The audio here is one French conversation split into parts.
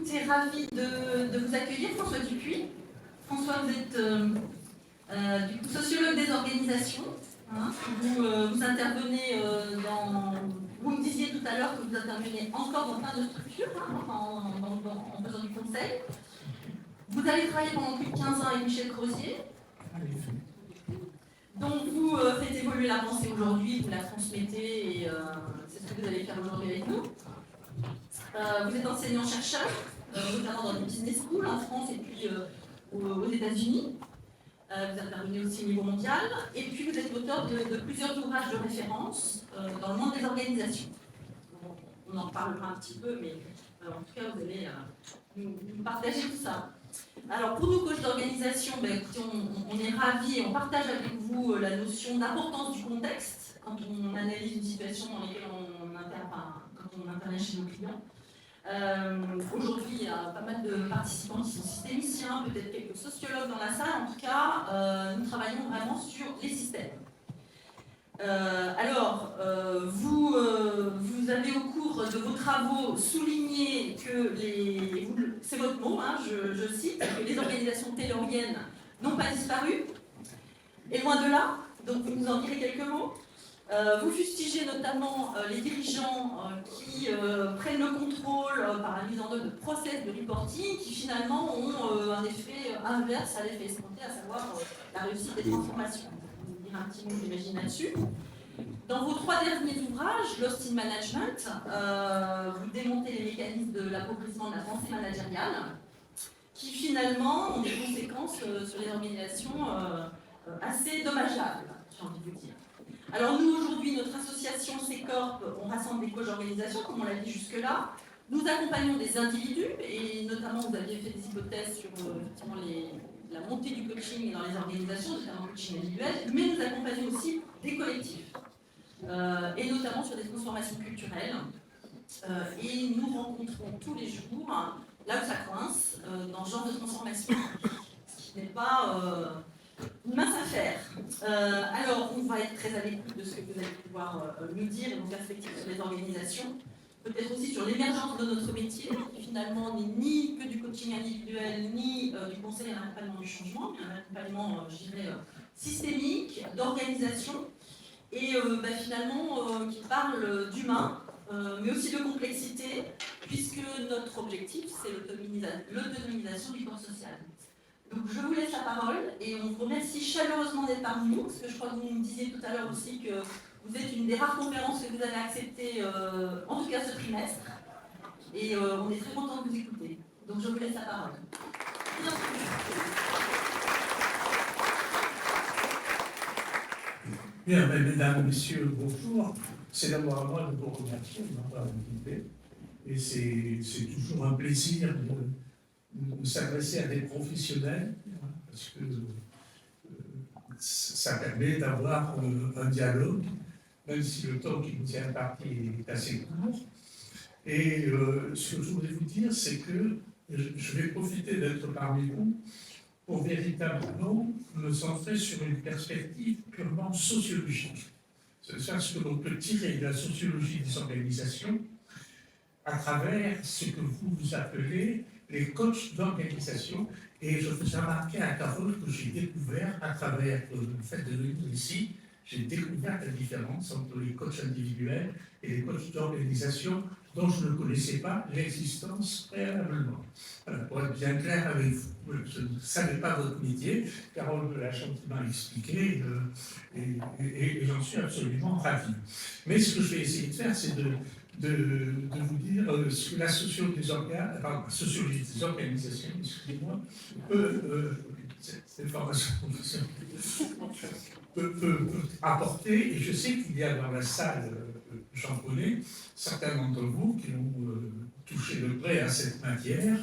écoutez, ravi de vous accueillir, François Dupuis. François, vous êtes du coup, sociologue des organisations. Hein. Vous intervenez dans... Vous me disiez tout à l'heure que vous intervenez encore dans plein de structures, hein, en faisant du conseil. Vous avez travaillé pendant plus de 15 ans avec Michel Crozier. Donc vous faites évoluer la pensée aujourd'hui, vous la transmettez et c'est ce que vous allez faire aujourd'hui avec nous. Vous êtes enseignant-chercheur, notamment dans des business schools en France et puis aux États-Unis. Vous intervenez aussi au niveau mondial. Et puis vous êtes auteur de plusieurs ouvrages de référence dans le monde des organisations. On en reparlera un petit peu, mais en tout cas vous allez nous partager tout ça. Alors pour nous, coachs d'organisation, écoutez, on est ravis et on partage avec vous la notion d'importance du contexte quand on analyse une situation dans laquelle quand on intervient chez nos clients. Aujourd'hui, il y a pas mal de participants qui sont systémiciens, peut-être quelques sociologues dans la salle. En tout cas, nous travaillons vraiment sur les systèmes. Vous avez au cours de vos travaux souligné que c'est votre mot, hein, je cite, que les organisations tayloriennes n'ont pas disparu, et loin de là, donc vous nous en direz quelques mots. Vous fustigez notamment les dirigeants qui prennent le contrôle par la mise en œuvre de process de reporting qui finalement ont un effet inverse à l'effet escompté, à savoir la réussite des transformations. Je vais vous dire un petit mot, j'imagine, là-dessus. Dans vos 3 derniers ouvrages, Lost in Management, vous démontez les mécanismes de l'appauvrissement de la pensée managériale qui finalement ont des conséquences sur les organisations assez dommageables, j'ai envie de vous dire. Alors nous, aujourd'hui, notre association C-Corp, on rassemble des coachs d'organisation, comme on l'a dit jusque-là. Nous accompagnons des individus, et notamment vous aviez fait des hypothèses sur effectivement la montée du coaching dans les organisations, notamment le coaching individuel, mais nous accompagnons aussi des collectifs, et notamment sur des transformations culturelles. Et nous rencontrons tous les jours, là où ça coince, dans ce genre de transformation, ce qui n'est pas... une mince affaire. Alors, on va être très à l'écoute de ce que vous allez pouvoir nous dire et nos perspectives sur les organisations. Peut-être aussi sur l'émergence de notre métier, qui finalement n'est ni que du coaching individuel, ni du conseil et l'accompagnement du changement, mais un accompagnement, je dirais, systémique, d'organisation, et finalement qui parle d'humain, mais aussi de complexité, puisque notre objectif, c'est l'autonomisation du corps social. Donc je vous laisse la parole et on vous remercie chaleureusement d'être parmi nous, parce que je crois que vous me disiez tout à l'heure aussi que vous êtes une des rares conférences que vous avez acceptées, en tout cas ce trimestre, et on est très content de vous écouter. Donc je vous laisse la parole. Bien, mesdames, messieurs, bonjour. C'est d'abord à moi de vous remercier de m'avoir invité, et c'est toujours un plaisir de s'adresser à des professionnels, parce que ça permet d'avoir un dialogue, même si le temps qui nous est imparti est assez court. Et ce que je voudrais vous dire, c'est que je vais profiter d'être parmi vous pour véritablement me centrer sur une perspective purement sociologique. C'est ce que l'on peut tirer de la sociologie des organisations à travers ce que vous appelez les coachs d'organisation. Et je vous ai remarqué à Carole que j'ai découvert à travers le fait de venir ici, j'ai découvert la différence entre les coachs individuels et les coachs d'organisation dont je ne connaissais pas l'existence préalablement. Voilà, pour être bien clair avec vous, je ne savais pas votre métier, Carole me l'a gentiment expliqué et j'en suis absolument ravi. Mais ce que je vais essayer de faire, c'est de vous dire ce que la sociologie des organisations, excusez-moi, cette formation peut apporter, et je sais qu'il y a dans la salle, j'en connais, certains d'entre vous qui ont touché de près à cette matière,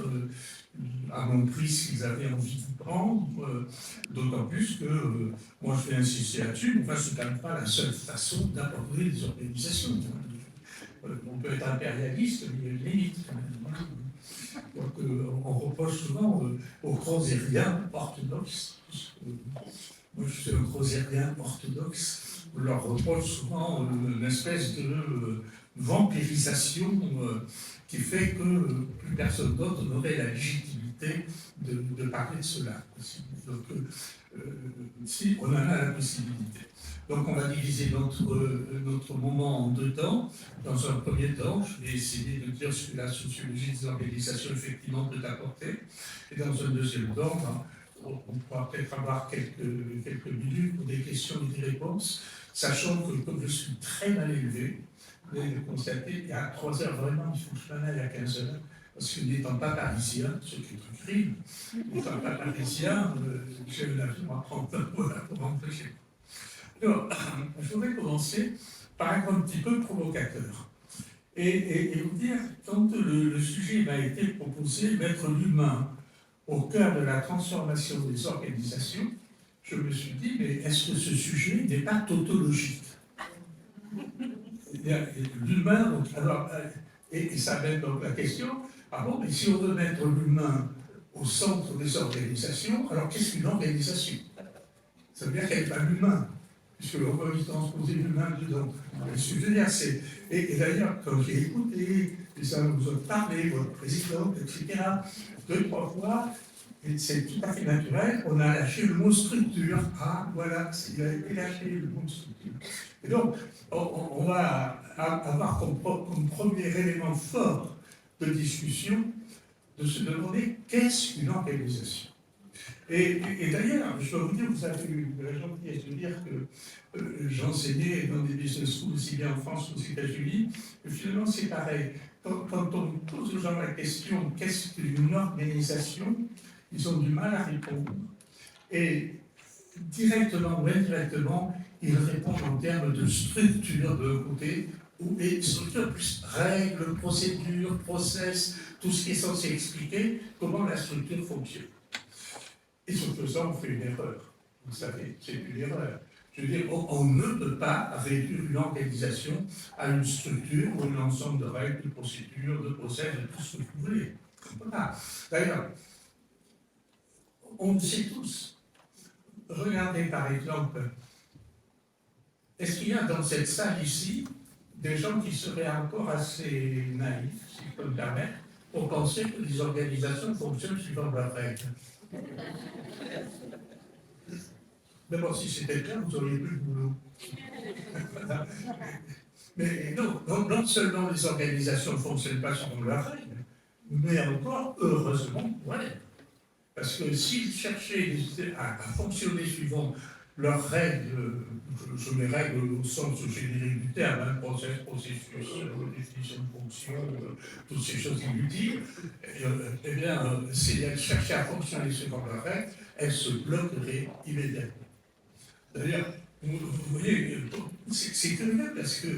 à mon prix ce qu'ils avaient envie de prendre, d'autant plus que, moi je vais insister là-dessus, mais ce n'est quand même pas la seule façon d'aborder les organisations. On peut être impérialiste, mais il y a une limite quand même. Donc on reproche souvent aux crozériens orthodoxes. Moi je suis un crozérien orthodoxe. On leur reproche souvent une espèce de vampirisation qui fait que plus personne d'autre n'aurait la légitimité de parler de cela. Donc, si on en a la possibilité. Donc on va diviser notre moment en deux temps. Dans un premier temps, je vais essayer de dire ce que la sociologie des organisations effectivement peut apporter. Et dans un deuxième temps, on pourra peut-être avoir quelques minutes pour des questions et des réponses, sachant que comme je suis très mal élevé, vous allez le constater, il y a 3 heures vraiment, il faut que je m'en aille à 15 heures. Parce que n'étant pas parisien, ce qui est un crime, n'étant pas parisien, j'ai un avion à prendre pour rentrer chez moi. Alors, je voudrais commencer par être un petit peu provocateur. Et vous dire, quand le sujet m'a été proposé, mettre l'humain au cœur de la transformation des organisations, je me suis dit, mais est-ce que ce sujet n'est pas tautologique? L'humain, donc, alors, et ça mène donc la question, ah bon, mais si on veut mettre l'humain au centre des organisations, alors qu'est-ce qu'une organisation? Ça veut dire qu'elle n'est pas l'humain, puisqu'on va y transposer l'humain dedans. Ce que je veux dire, c'est. Et d'ailleurs, quand j'ai écouté, et ça vous a parlé, votre président, etc., 2-3 fois, et c'est tout à fait naturel, on a lâché le mot structure. Ah, voilà, il a été lâché le mot structure. Et donc, on va avoir comme premier élément fort de discussion de se demander qu'est-ce qu'une organisation. Et d'ailleurs, je dois vous dire, vous avez eu la gentillesse de dire que j'enseignais dans des business schools, aussi bien en France qu'aux États-Unis, et finalement c'est pareil. Quand on pose aux gens la question qu'est-ce qu'une organisation, ils ont du mal à répondre. Et directement ou indirectement, ils répondent en termes de structure de côté, et structure plus règles, procédures, process, tout ce qui est censé expliquer comment la structure fonctionne. Et ce faisant, on fait une erreur. Vous savez, c'est une erreur. Je veux dire, on ne peut pas réduire une organisation à une structure ou un ensemble de règles, de procédures, de process, de tout ce que vous voulez. On ne peut pas. D'ailleurs, on le sait tous. Regardez par exemple, est-ce qu'il y a dans cette salle ici des gens qui seraient encore assez naïfs, si je peux me permettre, pour penser que les organisations fonctionnent suivant leurs règles? Mais bon, si c'était le cas, vous auriez plus de boulot. Mais non seulement les organisations ne fonctionnent pas selon leurs règles, mais encore, heureusement, voilà. Parce que s'ils cherchaient à fonctionner suivant leurs règles, je mets règles au sens générique du terme, process, processus, définition de fonction, toutes ces choses inutiles, eh bien, si elles cherchaient à fonctionner selon leurs règles, elles se bloqueraient immédiatement. D'ailleurs, vous voyez, c'est curieux parce que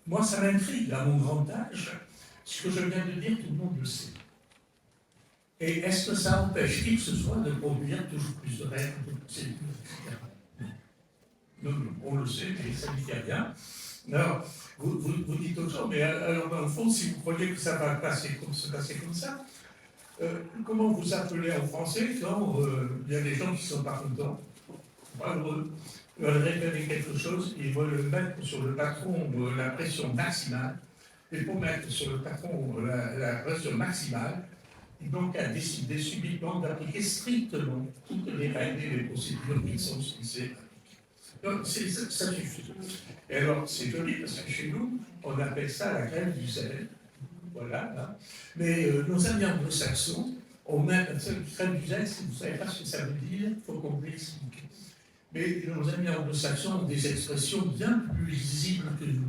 moi, ça m'intrigue à mon grand âge. Ce que je viens de dire, tout le monde le sait. Et est-ce que ça empêche qui que ce soit de produire toujours plus de règles, de procédures, etc. Non, on le sait, mais ça ne dit rien. Alors, vous dites aux gens, mais alors, dans le fond, si vous croyez que ça va se passer comme ça, comment vous appelez en français quand il y a des gens qui ne sont pas contents, pas heureux, ils veulent réclamer quelque chose, ils veulent mettre sur le patron la pression maximale, et pour mettre sur le patron la pression maximale, ils n'ont qu'à décider subitement d'appliquer strictement toutes les règles et les procédures qui sont censées appliquer. Donc, ça suffit. Et alors, c'est joli parce que chez nous, on appelle ça la grève du zèle. Voilà. Hein. Mais nos amis anglo-saxons, on met la grève du zèle, si vous ne savez pas ce que ça veut dire, il faut qu'on vous l'explique. Mais nos amis anglo-saxons ont des expressions bien plus lisibles que nous.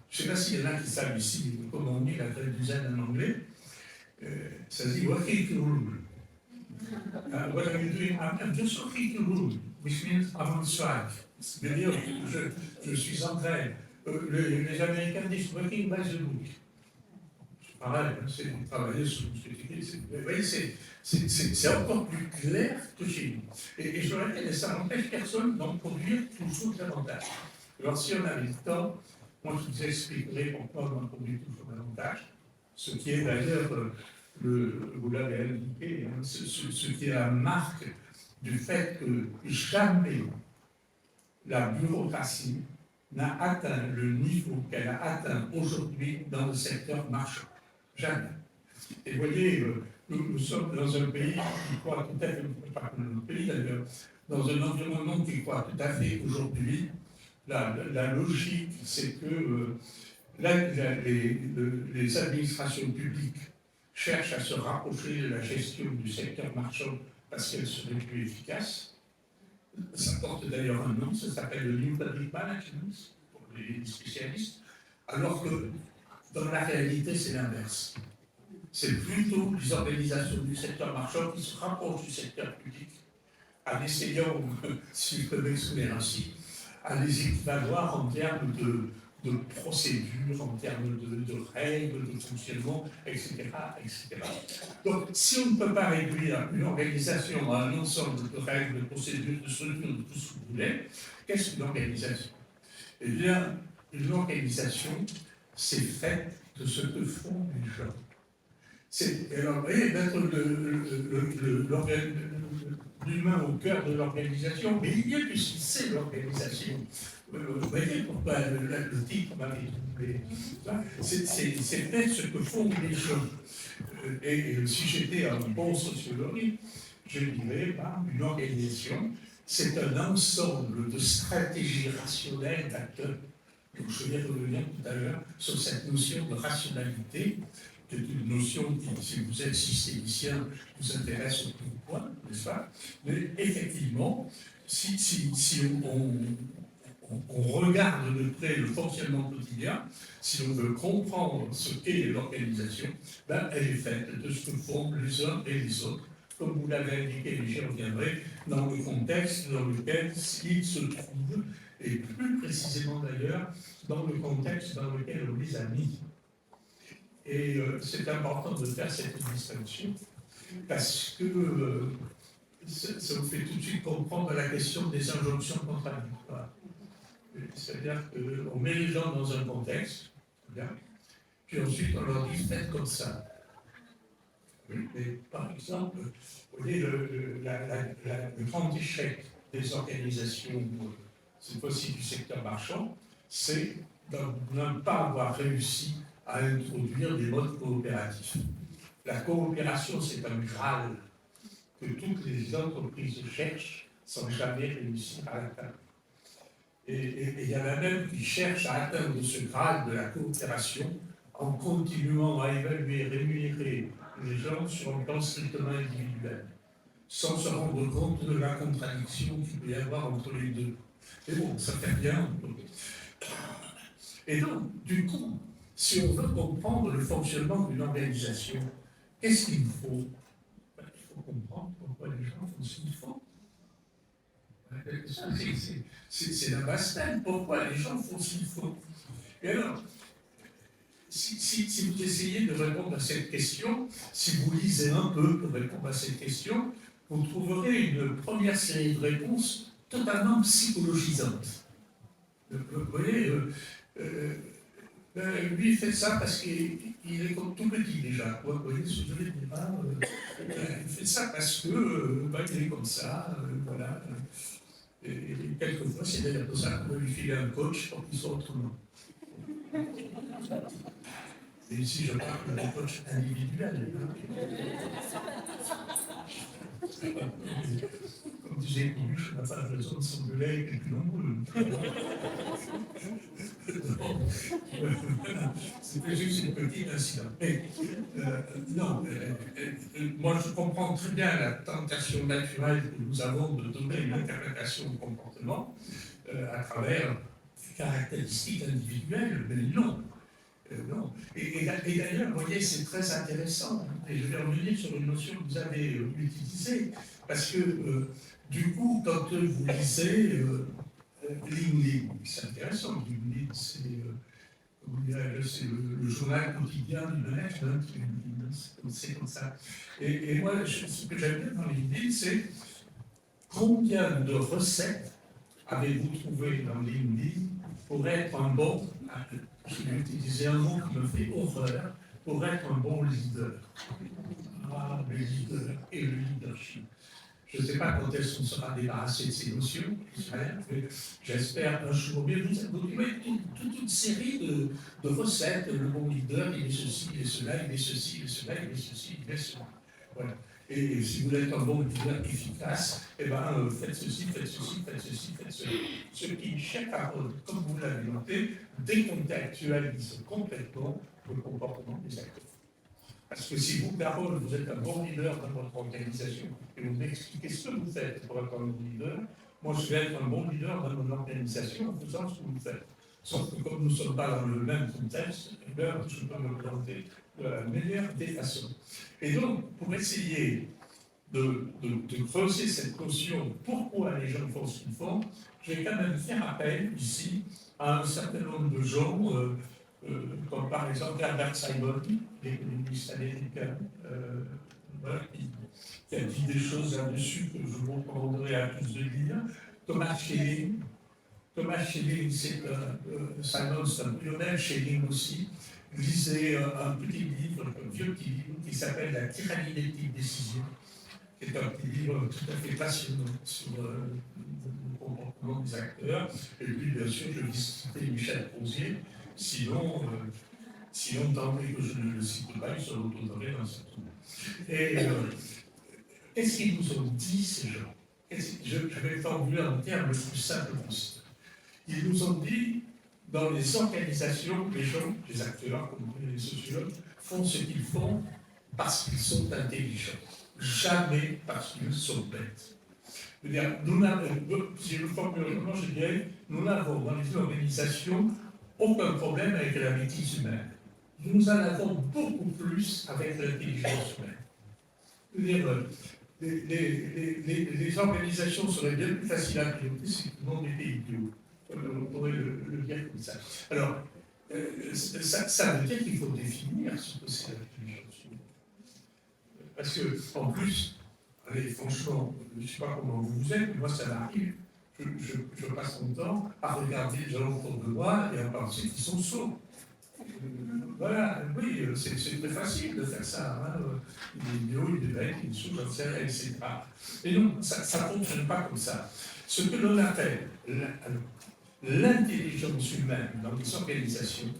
Je ne sais pas s'il y en a qui savent ici comment on dit la grève du zèle en anglais. Ça se dit working to rule. What are you doing? I'm just working to rule, which means I'm on strike. C'est-à-dire, je suis en grève. Les Américains disent working by the book. C'est pareil, c'est travailler sur ce que tu dis. Vous voyez, c'est encore plus clair que chez nous. Et je le répète, ça n'empêche personne d'en produire toujours davantage. Alors, si on a le temps, moi je vous expliquerai pourquoi on en produit toujours davantage. Ce qui est d'ailleurs, vous l'avez indiqué, hein, ce qui est la marque du fait que jamais la bureaucratie n'a atteint le niveau qu'elle a atteint aujourd'hui dans le secteur marchand. Jamais. Et vous voyez, nous sommes dans un pays qui croit tout à fait, pas comme notre pays d'ailleurs, dans un environnement qui croit tout à fait aujourd'hui, la logique, c'est que les administrations publiques cherchent à se rapprocher de la gestion du secteur marchand parce qu'elle serait plus efficace. Ça porte d'ailleurs un nom, ça s'appelle le New Public Management, pour les spécialistes, alors que dans la réalité, c'est l'inverse. C'est plutôt les organisations du secteur marchand qui se rapprochent du secteur public, en essayant, si je peux m'exprimer ainsi, à les équivaloir en termes de procédures, en termes de règles, de fonctionnement, etc., etc. Donc, si on ne peut pas réduire une organisation à un ensemble de règles, de procédures, de structures, de tout ce que vous voulez, qu'est-ce qu'une organisation? Eh bien, une organisation, c'est fait de ce que font les gens. Alors, vous voyez, mettre l'humain au cœur de l'organisation, mais il y a puisque c'est l'organisation. Vous voyez pourquoi le titre m'avait troublé. C'est fait ce que font les gens. Et si j'étais un bon sociologue, je dirais, une organisation, c'est un ensemble de stratégies rationnelles d'acteurs. Donc je vais revenir tout à l'heure sur cette notion de rationalité, qui est une notion qui, si vous êtes systémicien, vous intéresse au plus point, n'est-ce pas? Mais effectivement, si on regarde de près le fonctionnement quotidien, si on veut comprendre ce qu'est l'organisation, ben, elle est faite de ce que font les uns et les autres, comme vous l'avez indiqué, et j'y reviendrai, dans le contexte dans lequel ils se trouvent, et plus précisément d'ailleurs, dans le contexte dans lequel on les a mis. Et c'est important de faire cette distinction, parce que ça vous fait tout de suite comprendre la question des injonctions contradictoires. C'est-à-dire qu'on met les gens dans un contexte, bien, puis ensuite on leur dit faites comme ça. Oui, mais par exemple, vous voyez, le grand échec des organisations, cette fois-ci du secteur marchand, c'est de ne pas avoir réussi à introduire des modes coopératifs. La coopération, c'est un Graal que toutes les entreprises cherchent sans jamais réussir à atteindre. Et il y en a même qui cherchent à atteindre ce Graal de la coopération en continuant à évaluer et rémunérer les gens sur un plan strictement individuel, sans se rendre compte de la contradiction qu'il peut y avoir entre les deux. Mais bon, ça fait bien. Et donc, du coup, si on veut comprendre le fonctionnement d'une organisation, qu'est-ce qu'il faut? Il faut comprendre pourquoi les gens font ce qu'ils font. C'est la base même, pourquoi les gens font ce qu'ils font. Et alors, si vous essayez de répondre à cette question, si vous lisez un peu pour répondre à cette question, vous trouverez une première série de réponses totalement psychologisantes. Vous voyez, lui il fait ça parce qu'il est comme tout petit déjà. Vous voyez ce que je veux dire, il fait ça parce que il est comme ça, voilà. Et quelquefois, c'est d'ailleurs pour ça qu'on va lui filer un coach pour qu'il soit autrement. Et ici, je parle d'un coach individuel. Comme disait Coluche, on n'a pas besoin de s'engueuler avec les plus nombreux. C'était juste une petite incident. Mais non, moi je comprends très bien la tentation naturelle que nous avons de donner une interprétation du comportement à travers des caractéristiques individuelles, mais non. Non. Et d'ailleurs, vous voyez, c'est très intéressant, et je vais revenir sur une notion que vous avez utilisée, parce que du coup, quand vous lisez LinkedIn, c'est intéressant, LinkedIn, c'est le journal quotidien du management, c'est comme ça. Et moi, ce que j'aime bien dans LinkedIn, c'est combien de recettes avez-vous trouvé dans LinkedIn pour être un bon, je vais utiliser un mot qui me fait horreur, pour être un bon leader. Ah, le leader et le leadership. Je ne sais pas quand est-ce qu'on sera débarrassé de ces notions, mais j'espère un jour. Mais vous trouvez toute une série de recettes. Le bon leader, il est ceci, il est cela, il est ceci, il est cela, il est ceci, il est cela. Voilà. Et si vous voulez être un bon leader efficace, eh ben, faites ceci, faites ceci, faites ceci, faites cela. Ce qui, chaque parole, comme vous l'avez noté, décontextualise complètement le comportement des acteurs. Parce que si vous, Carole, vous êtes un bon leader dans votre organisation et vous m'expliquez ce que vous faites pour être un bon leader, moi je vais être un bon leader dans mon organisation en faisant ce que vous faites. Sauf que comme nous ne sommes pas dans le même contexte, je peux me présenter de la meilleure des façons. Et donc, pour essayer de creuser cette notion, pourquoi les gens font ce qu'ils font, je vais quand même faire appel ici à un certain nombre de gens, comme par exemple Albert Simon, l'économiste américain, voilà, qui a dit des choses là-dessus que je vous recommanderais à tous de lire. Thomas Schelling, c'est Simon, c'est un pionnier, Schelling aussi. Lisez un petit livre, un vieux petit livre, qui s'appelle La tyrannie des petites décisions, qui est un petit livre tout à fait passionnant sur le comportement des acteurs. Et puis, bien sûr, je vais citer Michel Crozier. Sinon, tant que je ne le cite pas, il se retrouverait dans ce tour. Et qu'est-ce qu'ils nous ont dit, ces gens? Je vais formuler en termes le plus simple possible. Ils nous ont dit, dans les organisations, les gens, les acteurs, comme les sociologues, font ce qu'ils font parce qu'ils sont intelligents. Jamais parce qu'ils sont bêtes. Je veux dire, si je le formule autrement, je dirais, nous n'avons dans les organisations aucun problème avec la bêtise humaine. Nous en avons beaucoup plus avec l'intelligence humaine. Je veux dire, les organisations seraient bien plus faciles à piloter si tout le monde était idiot. On pourrait le dire comme ça. Alors, ça veut dire qu'il faut définir ce que c'est l'intelligence humaine. Parce que, en plus, allez, franchement, je ne sais pas comment vous êtes, mais moi ça m'arrive. Je passe mon temps à regarder les gens autour de moi et à penser qu'ils sont sourds. Voilà, oui, c'est très facile de faire ça. Hein. Il est idiot, il est bête, il est sourd, j'en sais rien, etc. Et non, ça ne fonctionne pas comme ça. Ce que l'on appelle l'intelligence humaine dans les organisations,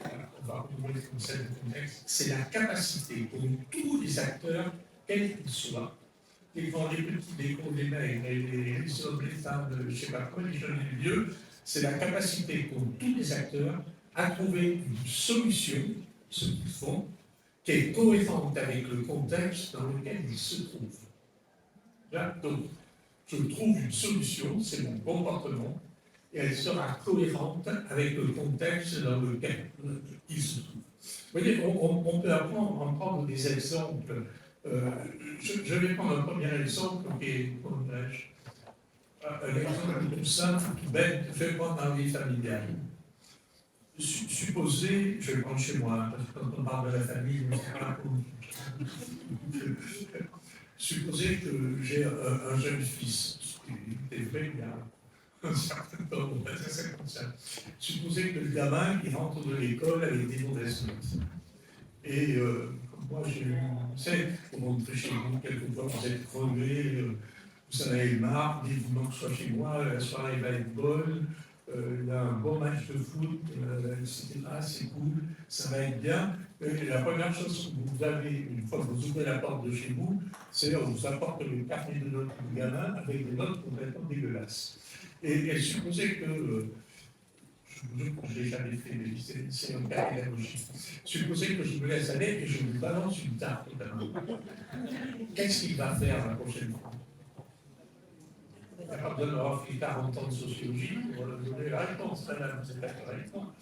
on va retrouver comme ça le contexte, c'est la capacité pour tous les acteurs, quels qu'ils soient, les grands, les petits, les gros, les maigres, les hommes, les femmes, je ne sais pas quoi, les jeunes et les vieux, c'est la capacité pour tous les acteurs à trouver une solution, ce qu'ils font, qui est cohérente avec le contexte dans lequel ils se trouvent. Là, donc, je trouve une solution, c'est mon comportement, et elle sera cohérente avec le contexte dans lequel ils se trouvent. Vous voyez, on peut en prendre des exemples. Je vais prendre un premier exemple qui est, comment dirais-je, un exemple tout simple, tout bête, je vais prendre dans la vie familiale. Supposez, je vais prendre chez moi, parce que quand on parle de la famille, on ne sait pas comment. Supposez que j'ai un jeune fils, ce qui est vrai, il y a un certain temps, on va dire ça comme ça. Supposez que le gamin, il rentre de l'école avec des mauvaises notes. Et moi, j'ai eu, vous savez, vous rentrez chez vous, quelquefois vous êtes crevé, vous en avez marre, vivement que je sois chez moi, la soirée va être bonne, il y a un bon match de foot, etc., c'est cool, ça va être bien. Et la première chose que vous avez, une fois que vous ouvrez la porte de chez vous, c'est on vous apporte le carnet de notes du gamin avec des notes complètement dégueulasses. Et supposez que, je ne l'ai jamais fait, mais c'est un cas pédagogique. Supposez que je me laisse aller et je lui balance une tarte totalement. Qu'est-ce qu'il va faire la prochaine fois? Il n'y a pas besoin d'avoir fait 40 ans de sociologie pour donner la réponse. Madame, vous êtes d'accord avec moi?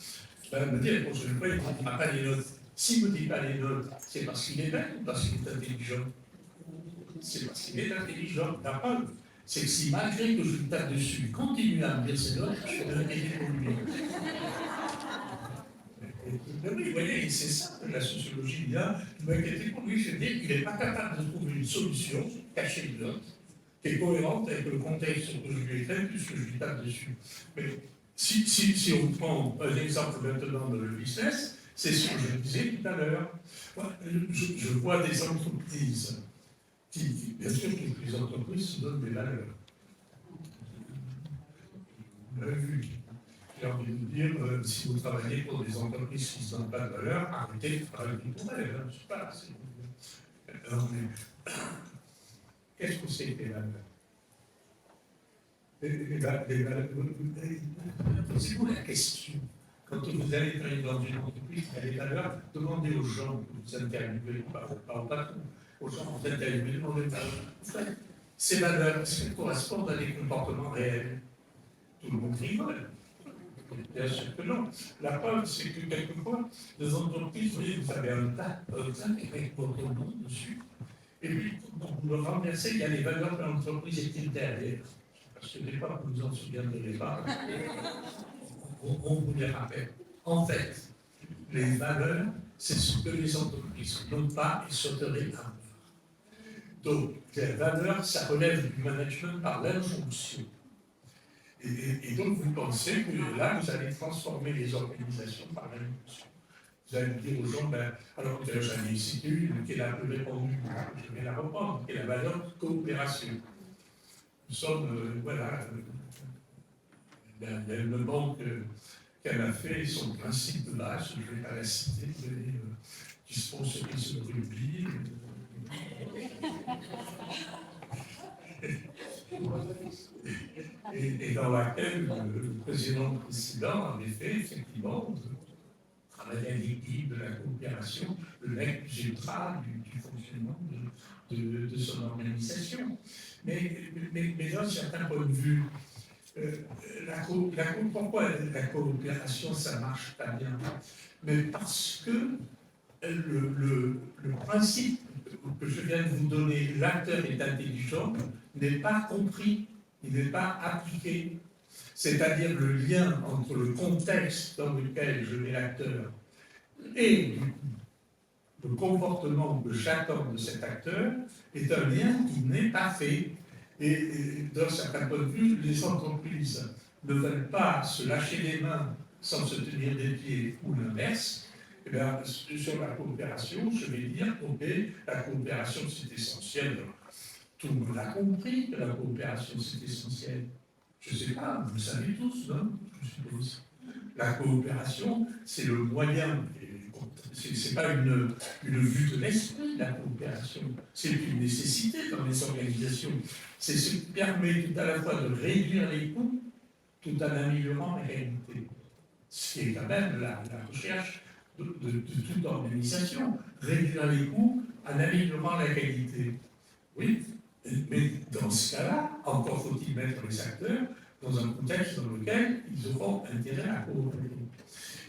Il va me dire la prochaine fois, il ne dira pas les notes. S'il ne me dit pas les notes, c'est parce qu'il est bête ou parce qu'il est intelligent? C'est parce qu'il est intelligent. La preuve, c'est que si malgré que je lui tape dessus, il continue à me dire ses notes, je vais m'inquiéter pour lui. Oui, vous voyez, c'est ça que la sociologie vient. Je m'inquiéter pour lui, c'est-à-dire qu'il n'est pas capable de trouver une solution cachée de notes, qui est cohérente avec le contexte que je lui ai fait, puisque je lui tape dessus. Mais si on prend un exemple maintenant de le business, c'est ce que je disais tout à l'heure. Je vois des entreprises Bien sûr, toutes les entreprises se donnent des valeurs. Vous l'avez vu. J'ai envie de vous dire, si vous travaillez pour des entreprises qui ne se donnent pas de valeur, arrêtez de travailler pour elles. Hein, je ne sais pas. Qu'est-ce que c'est que les valeurs? Posez-vous la question. Quand vous allez travailler dans une entreprise qui a des valeurs, demandez aux gens que vous interviewez, pas au patron, aux gens que vous interviewez, demandez aux valeurs. Ces valeurs, est-ce qu'elles correspondent à des comportements réels? Tout le monde rigole. Bien sûr que non. La preuve, c'est que quelquefois, les entreprises, vous voyez, vous avez un tas avec votre nom dessus, et puis, quand vous le renversez, il y a les valeurs de l'entreprise écrites derrière. Parce que des fois, vous vous en souviendrez pas, on vous les rappelle. En fait, les valeurs, c'est ce que les entreprises n'ont pas et souhaiteraient avoir. Donc, les valeurs, ça relève du management par l'injonction. Et donc, vous pensez que là, vous allez transformer les organisations par l'injonction. Vous allez dire aux gens, alors j'en ai cité une qui est la plus répandue, je vais la reprendre, qui est la valeur de coopération. Nous sommes, elle me manque qu'elle a fait son principe de base, je ne vais pas la citer, qui sponsorise le rugby. Et dans laquelle le président avait fait, effectivement, travailler à l'équipe, de la coopération, le mec ultra du fonctionnement de son organisation. Mais d'un certain point de vue, pourquoi la coopération, ça ne marche pas bien? Mais parce que le principe que je viens de vous donner, l'acteur est intelligent, n'est pas compris, il n'est pas appliqué. C'est-à-dire le lien entre le contexte dans lequel je mets l'acteur et le comportement que j'attends de cet acteur est un lien qui n'est pas fait. Et d'un certain point de vue, les entreprises ne veulent pas se lâcher les mains sans se tenir des pieds ou l'inverse. Eh bien, sur la coopération, je vais dire, ok, la coopération c'est essentiel. Tout le monde a compris que la coopération c'est essentiel. Je ne sais pas, vous le savez tous, non? Je suppose. La coopération, c'est le moyen, ce n'est pas une vue de l'esprit, la coopération, c'est une nécessité dans les organisations. C'est ce qui permet tout à la fois de réduire les coûts, tout en améliorant la qualité. Ce qui est quand même la recherche de toute organisation, réduire les coûts en améliorant la qualité. Oui, mais dans ce cas-là, encore faut-il mettre les acteurs dans un contexte dans lequel ils auront intérêt à coopérer.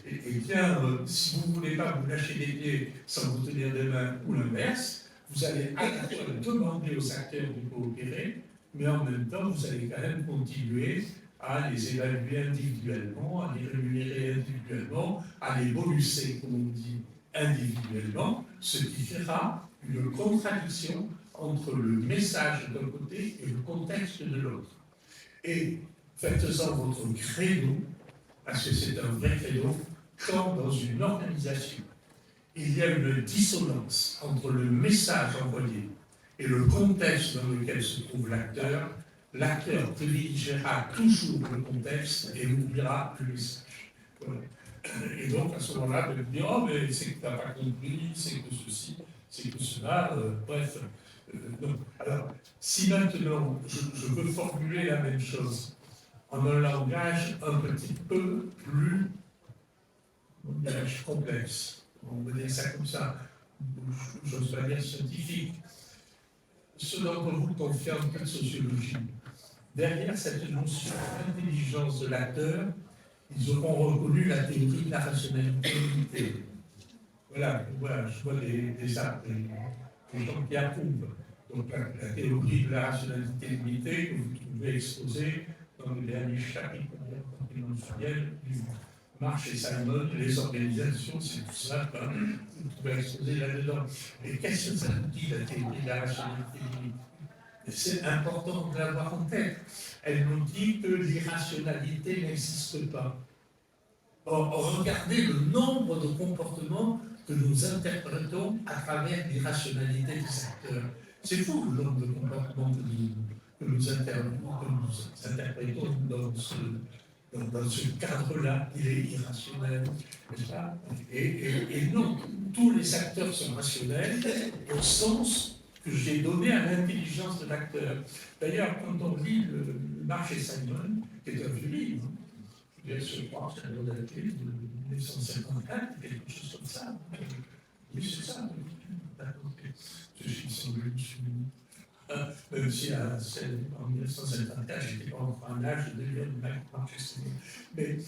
Et bien, si vous ne voulez pas vous lâcher les pieds sans vous tenir des mains ou l'inverse, vous allez à la fois demander aux acteurs de coopérer, mais en même temps, vous allez quand même continuer à les évaluer individuellement, à les rémunérer individuellement, à les bonusser, comme on dit, individuellement, ce qui fera une contradiction entre le message d'un côté et le contexte de l'autre. Et faites-en votre credo, parce que c'est un vrai credo, quand dans une organisation, il y a une dissonance entre le message envoyé et le contexte dans lequel se trouve l'acteur, l'acteur privilégiera toujours le contexte et oubliera le message. Voilà. Et donc, à ce moment-là, vous dire, oh, mais c'est que tu n'as pas compris, c'est que ceci, c'est que cela, bref. Donc, alors, si maintenant, je veux formuler la même chose en un langage un petit peu plus complexe, on va dire ça comme ça, j'ose pas dire scientifique, ceux d'entre vous qui ont fait un peu de sociologie, derrière cette notion d'intelligence de l'acteur, ils auront reconnu la théorie de la rationalité limitée. Voilà, je vois des gens qui approuvent. Donc la théorie de la rationalité limitée que vous trouvez exposée dans le dernier chapitre du Marx et Simon, les organisations, c'est tout ça, vous trouvez exposé là-dedans. Et qu'est-ce que ça nous dit, la théorie de la rationalité limitée? C'est important de l'avoir en tête. Elle nous dit que l'irrationalité n'existe pas. Or, regardez le nombre de comportements que nous interprétons à travers l'irrationalité des acteurs. C'est fou le nombre de comportements que nous interprétons dans ce cadre-là. Il est irrationnel, n'est-ce pas? Et non, tous les acteurs sont rationnels au sens que j'ai donné à l'intelligence de l'acteur. D'ailleurs, quand on lit le Marsh et Simon, qui est un vieux livre, je crois que c'est un livre de 1954, quelque chose comme ça. Oui, c'est ça. Je suis semblé même si en 1954, je n'étais pas encore un âge de lire le Marsh et Simon. Mais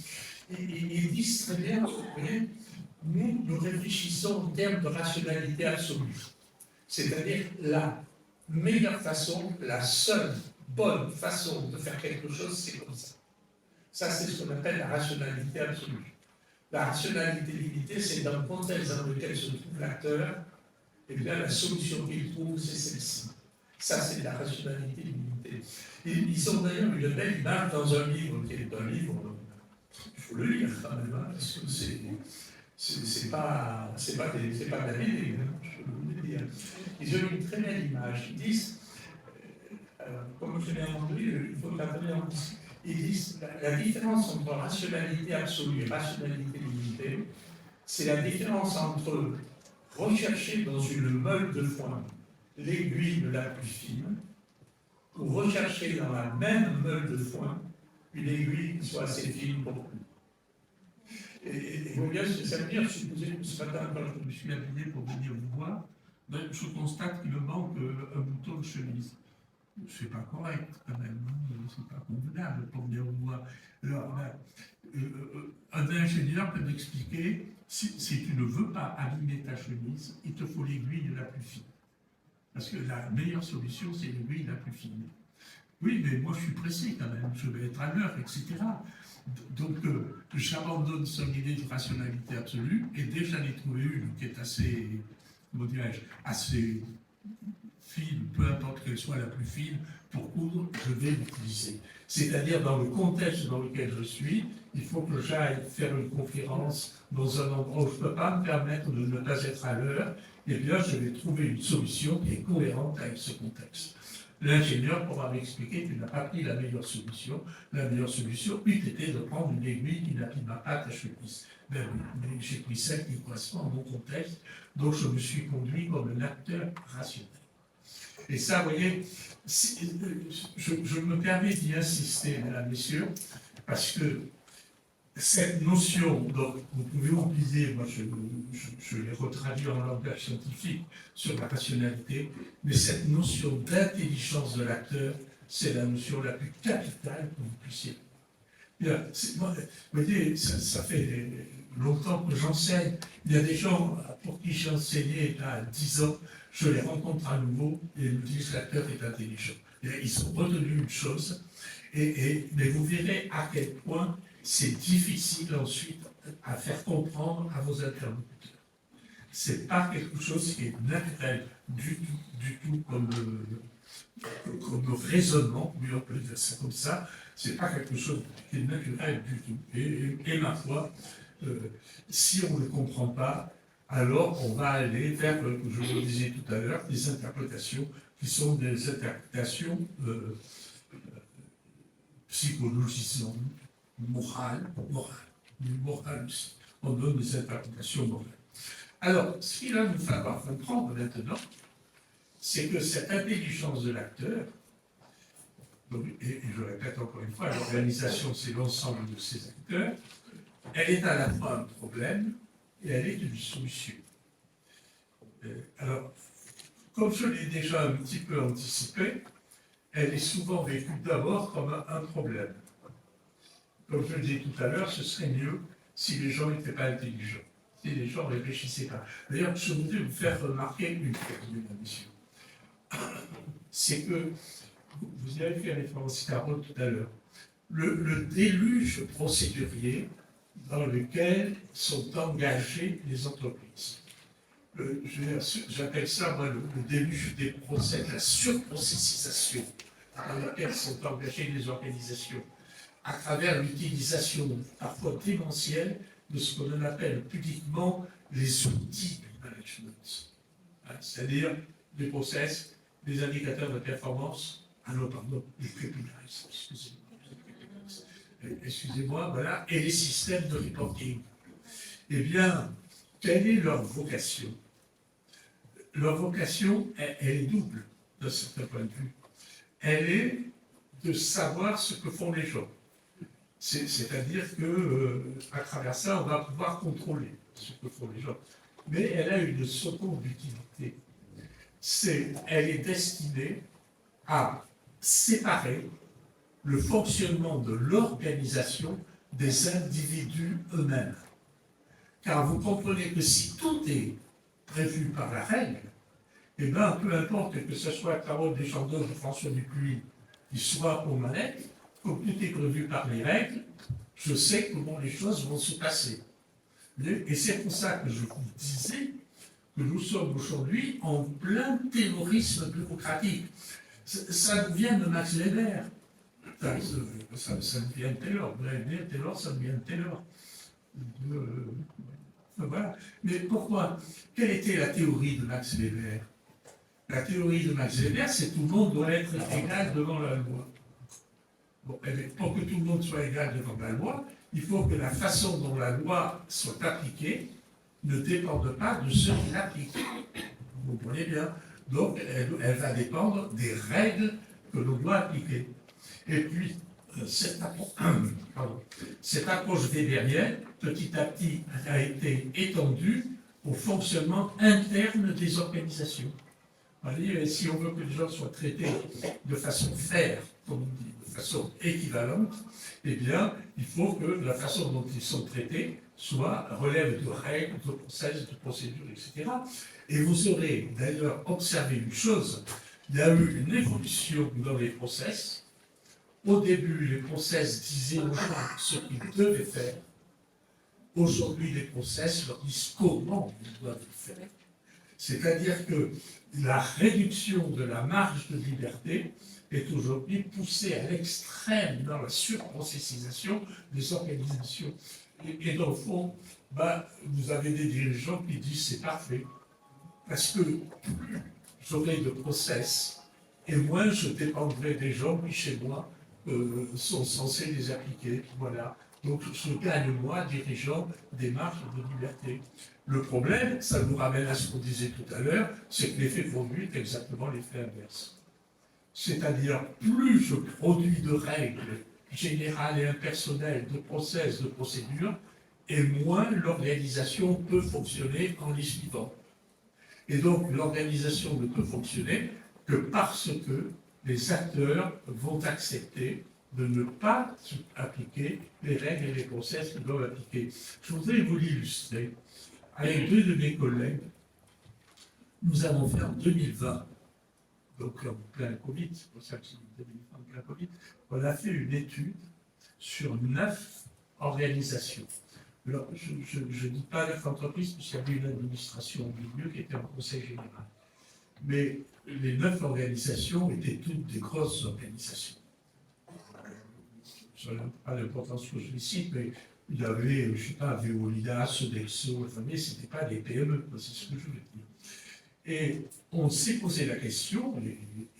ils disent très bien, vous voyez, nous réfléchissons en termes de rationalité absolue. C'est-à-dire la meilleure façon, la seule bonne façon de faire quelque chose, c'est comme ça. Ça, c'est ce qu'on appelle la rationalité absolue. La rationalité limitée, c'est dans le contexte dans lequel se trouve l'acteur, et bien la solution qu'il trouve, c'est celle-ci. Ça, c'est la rationalité limitée. Et ils ont d'ailleurs une belle image dans un livre, qui est un livre, il faut le lire quand même, hein, parce que c'est pas de la BD, hein, je peux vous le dire. Ils ont une très belle image. Ils disent, comme je l'ai entendu, il faut l'appeler en disque. Ils disent la différence entre rationalité absolue et rationalité limitée, c'est la différence entre rechercher dans une meule de foin l'aiguille la plus fine ou rechercher dans la même meule de foin une aiguille qui soit assez fine pour vous. Et vous voyez, ça veut dire, ce matin, quand je me suis habillé pour venir vous voir, ben, je constate qu'il me manque un bouton de chemise. C'est pas correct quand même, hein, c'est pas convenable pour venir vous voir. Alors, un ingénieur peut m'expliquer, si tu ne veux pas abîmer ta chemise, il te faut l'aiguille la plus fine. Parce que la meilleure solution, c'est l'aiguille la plus fine. Oui, mais moi je suis pressé quand même, je vais être à l'heure, etc. Donc, j'abandonne son idée de rationalité absolue, et dès que j'en ai trouvé une qui est assez, comment dirais-je, assez fine, peu importe qu'elle soit la plus fine, pour coudre, je vais l'utiliser. C'est-à-dire, dans le contexte dans lequel je suis, il faut que j'aille faire une conférence dans un endroit où je ne peux pas me permettre de ne pas être à l'heure, et bien je vais trouver une solution qui est cohérente avec ce contexte. L'ingénieur pourra m'expliquer qu'il n'a pas pris la meilleure solution. La meilleure solution eût été de prendre une aiguille qui n'abîma pas ta chemise. Ben oui, mais j'ai pris celle qui correspond à mon contexte, donc je me suis conduit comme un acteur rationnel. Et ça, vous voyez, je me permets d'y insister, mesdames, messieurs, parce que cette notion, donc vous pouvez oublier, moi je l'ai retraduit en langage scientifique sur la rationalité, mais cette notion d'intelligence de l'acteur, c'est la notion la plus capitale que vous puissiez. Bien, moi, vous voyez, ça fait longtemps que j'enseigne. Il y a des gens pour qui j'ai enseigné à 10 ans, je les rencontre à nouveau et ils me disent que l'acteur est intelligent. Et ils ont retenu une chose, mais vous verrez à quel point c'est difficile ensuite à faire comprendre à vos interlocuteurs. Ce n'est pas quelque chose qui est naturel du tout comme raisonnement, oui, on peut dire ça comme ça, ce n'est pas quelque chose qui est naturel du tout. Et ma foi, si on ne le comprend pas, alors on va aller vers, je vous le disais tout à l'heure, des interprétations qui sont des interprétations psychologisantes, morales aussi. On donne des interprétations morales. Alors, ce qu'il va nous falloir comprendre maintenant, c'est que cette intelligence de l'acteur, et je répète encore une fois, l'organisation, c'est l'ensemble de ces acteurs, elle est à la fois un problème et elle est une solution. Alors, comme je l'ai déjà un petit peu anticipé, elle est souvent vécue d'abord comme un problème. Comme je le disais tout à l'heure, ce serait mieux si les gens n'étaient pas intelligents, si les gens ne réfléchissaient pas. D'ailleurs, je voudrais vous faire remarquer une chose, mesdames et messieurs. C'est que, vous y avez fait référence, Carole, tout à l'heure, le déluge procédurier dans lequel sont engagées les entreprises. J'appelle ça, moi, le déluge des procès, la surprocessisation dans laquelle sont engagées les organisations, à travers l'utilisation parfois démentielle de ce qu'on appelle pudiquement les outils du management. C'est-à-dire des process les indicateurs de performance, les KPIs, excusez-moi, voilà, et les systèmes de reporting. Eh bien, quelle est leur vocation? Leur vocation, elle est double, d'un certain point de vue. Elle est de savoir ce que font les gens. C'est-à-dire qu'à travers ça, on va pouvoir contrôler ce que font les gens. Mais elle a une seconde utilité. Elle est destinée à séparer le fonctionnement de l'organisation des individus eux-mêmes. Car vous comprenez que si tout est prévu par la règle, eh bien, peu importe que ce soit Carole Deschamps ou François Dupuis qui soit aux manettes, comme tout est prévu par les règles, je sais comment les choses vont se passer. Et c'est pour ça que je vous disais que nous sommes aujourd'hui en plein terrorisme bureaucratique. Ça nous vient de Max Weber. Ça nous vient de Taylor. Vous allez dire Taylor, ça nous vient de Taylor. Voilà. Mais pourquoi? Quelle était la théorie de Max Weber? La théorie de Max Weber, c'est que tout le monde doit être égal devant la loi. Bon, pour que tout le monde soit égal devant la loi, il faut que la façon dont la loi soit appliquée ne dépende pas de ceux qui l'appliquent. Vous comprenez bien? Donc, elle va dépendre des règles que l'on doit appliquer. Et puis, cette approche weberienne, petit à petit, a été étendue au fonctionnement interne des organisations. C'est-à-dire, si on veut que les gens soient traités de façon fair, comme on dit, de façon équivalente, eh bien, il faut que la façon dont ils sont traités relève de règles, de process, de procédures, etc. Et vous aurez d'ailleurs observé une chose, il y a eu une évolution dans les process. Au début, les process disaient aux gens ce qu'ils devaient faire. Aujourd'hui, les process leur disent comment ils doivent le faire. C'est-à-dire que la réduction de la marge de liberté est aujourd'hui poussée à l'extrême dans la surprocessisation des organisations. Et dans le fond, vous avez des dirigeants qui disent c'est parfait, parce que plus j'aurai de process, et moins je dépendrai des gens qui, chez moi, sont censés les appliquer. Voilà. Donc je gagne, moi, dirigeant, des marges de liberté. Le problème, ça nous ramène à ce qu'on disait tout à l'heure, c'est que l'effet produit est exactement l'effet inverse. C'est-à-dire, plus je produis de règles générales et impersonnelles, de process, de procédures, et moins l'organisation peut fonctionner en les suivant. Et donc, l'organisation ne peut fonctionner que parce que les acteurs vont accepter de ne pas appliquer les règles et les process qu'ils doivent appliquer. Je voudrais vous l'illustrer. Avec deux de mes collègues, nous avons fait en 2020, donc en plein Covid, c'est pour ça que c'est 2020 en plein Covid, on a fait une étude sur 9 organisations. Alors, je ne dis pas 9 entreprises, parce qu'il y avait une administration au milieu qui était en conseil général. Mais les 9 organisations étaient toutes des grosses organisations. Je n'ai pas l'importance que je les cite, mais il y avait, je ne sais pas, Veolia, Sodexo, ce n'était pas des PME, c'est ce que je veux dire. Et on s'est posé la question,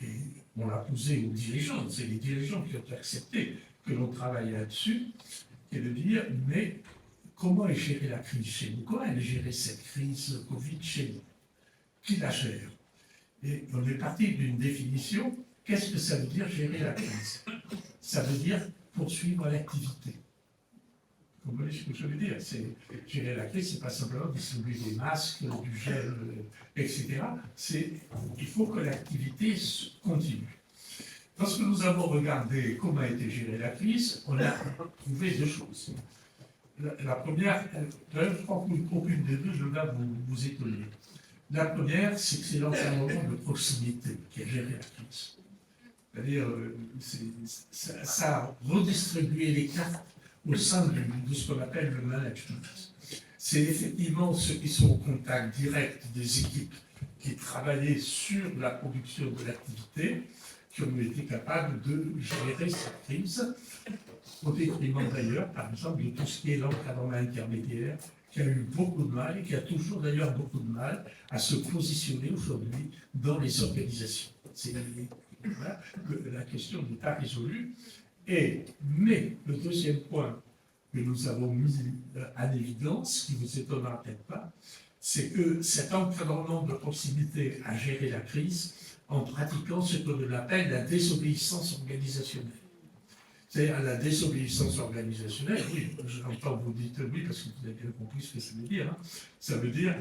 et on l'a posée aux dirigeants, c'est les dirigeants qui ont accepté que l'on travaille là-dessus, et de dire, mais comment est gérée la crise chez nous? Comment est gérée cette crise Covid chez nous? Qui la gère? Et on est parti d'une définition. Qu'est-ce que ça veut dire gérer la crise? Ça veut dire poursuivre l'activité. Vous comprenez ce que je veux dire? Gérer la crise, ce n'est pas simplement distribuer des masques, du gel, etc. Il faut que l'activité continue. Lorsque nous avons regardé comment a été gérée la crise, on a trouvé deux choses. La première, d'ailleurs, je crois qu'aucune des deux, je vais vous étonner. La première, c'est que c'est l'environnement de proximité qui a géré la crise. C'est-à-dire, ça a redistribué les cartes au sein de ce qu'on appelle le management. C'est effectivement ceux qui sont au contact direct des équipes qui travaillaient sur la production de l'activité, qui ont été capables de gérer cette crise, au détriment d'ailleurs, par exemple, de tout ce qui est l'encadrement intermédiaire, qui a eu beaucoup de mal, et qui a toujours d'ailleurs beaucoup de mal à se positionner aujourd'hui dans les organisations. Voilà, la question n'est pas résolue. Mais le deuxième point que nous avons mis en évidence, qui ne vous étonnera peut-être pas, c'est que cet encadrement de proximité a géré la crise en pratiquant ce que l'on appelle la désobéissance organisationnelle. C'est-à-dire la désobéissance organisationnelle, oui, j'entends vous dites oui parce que vous avez bien compris ce que ça veut dire. Hein. Ça veut dire,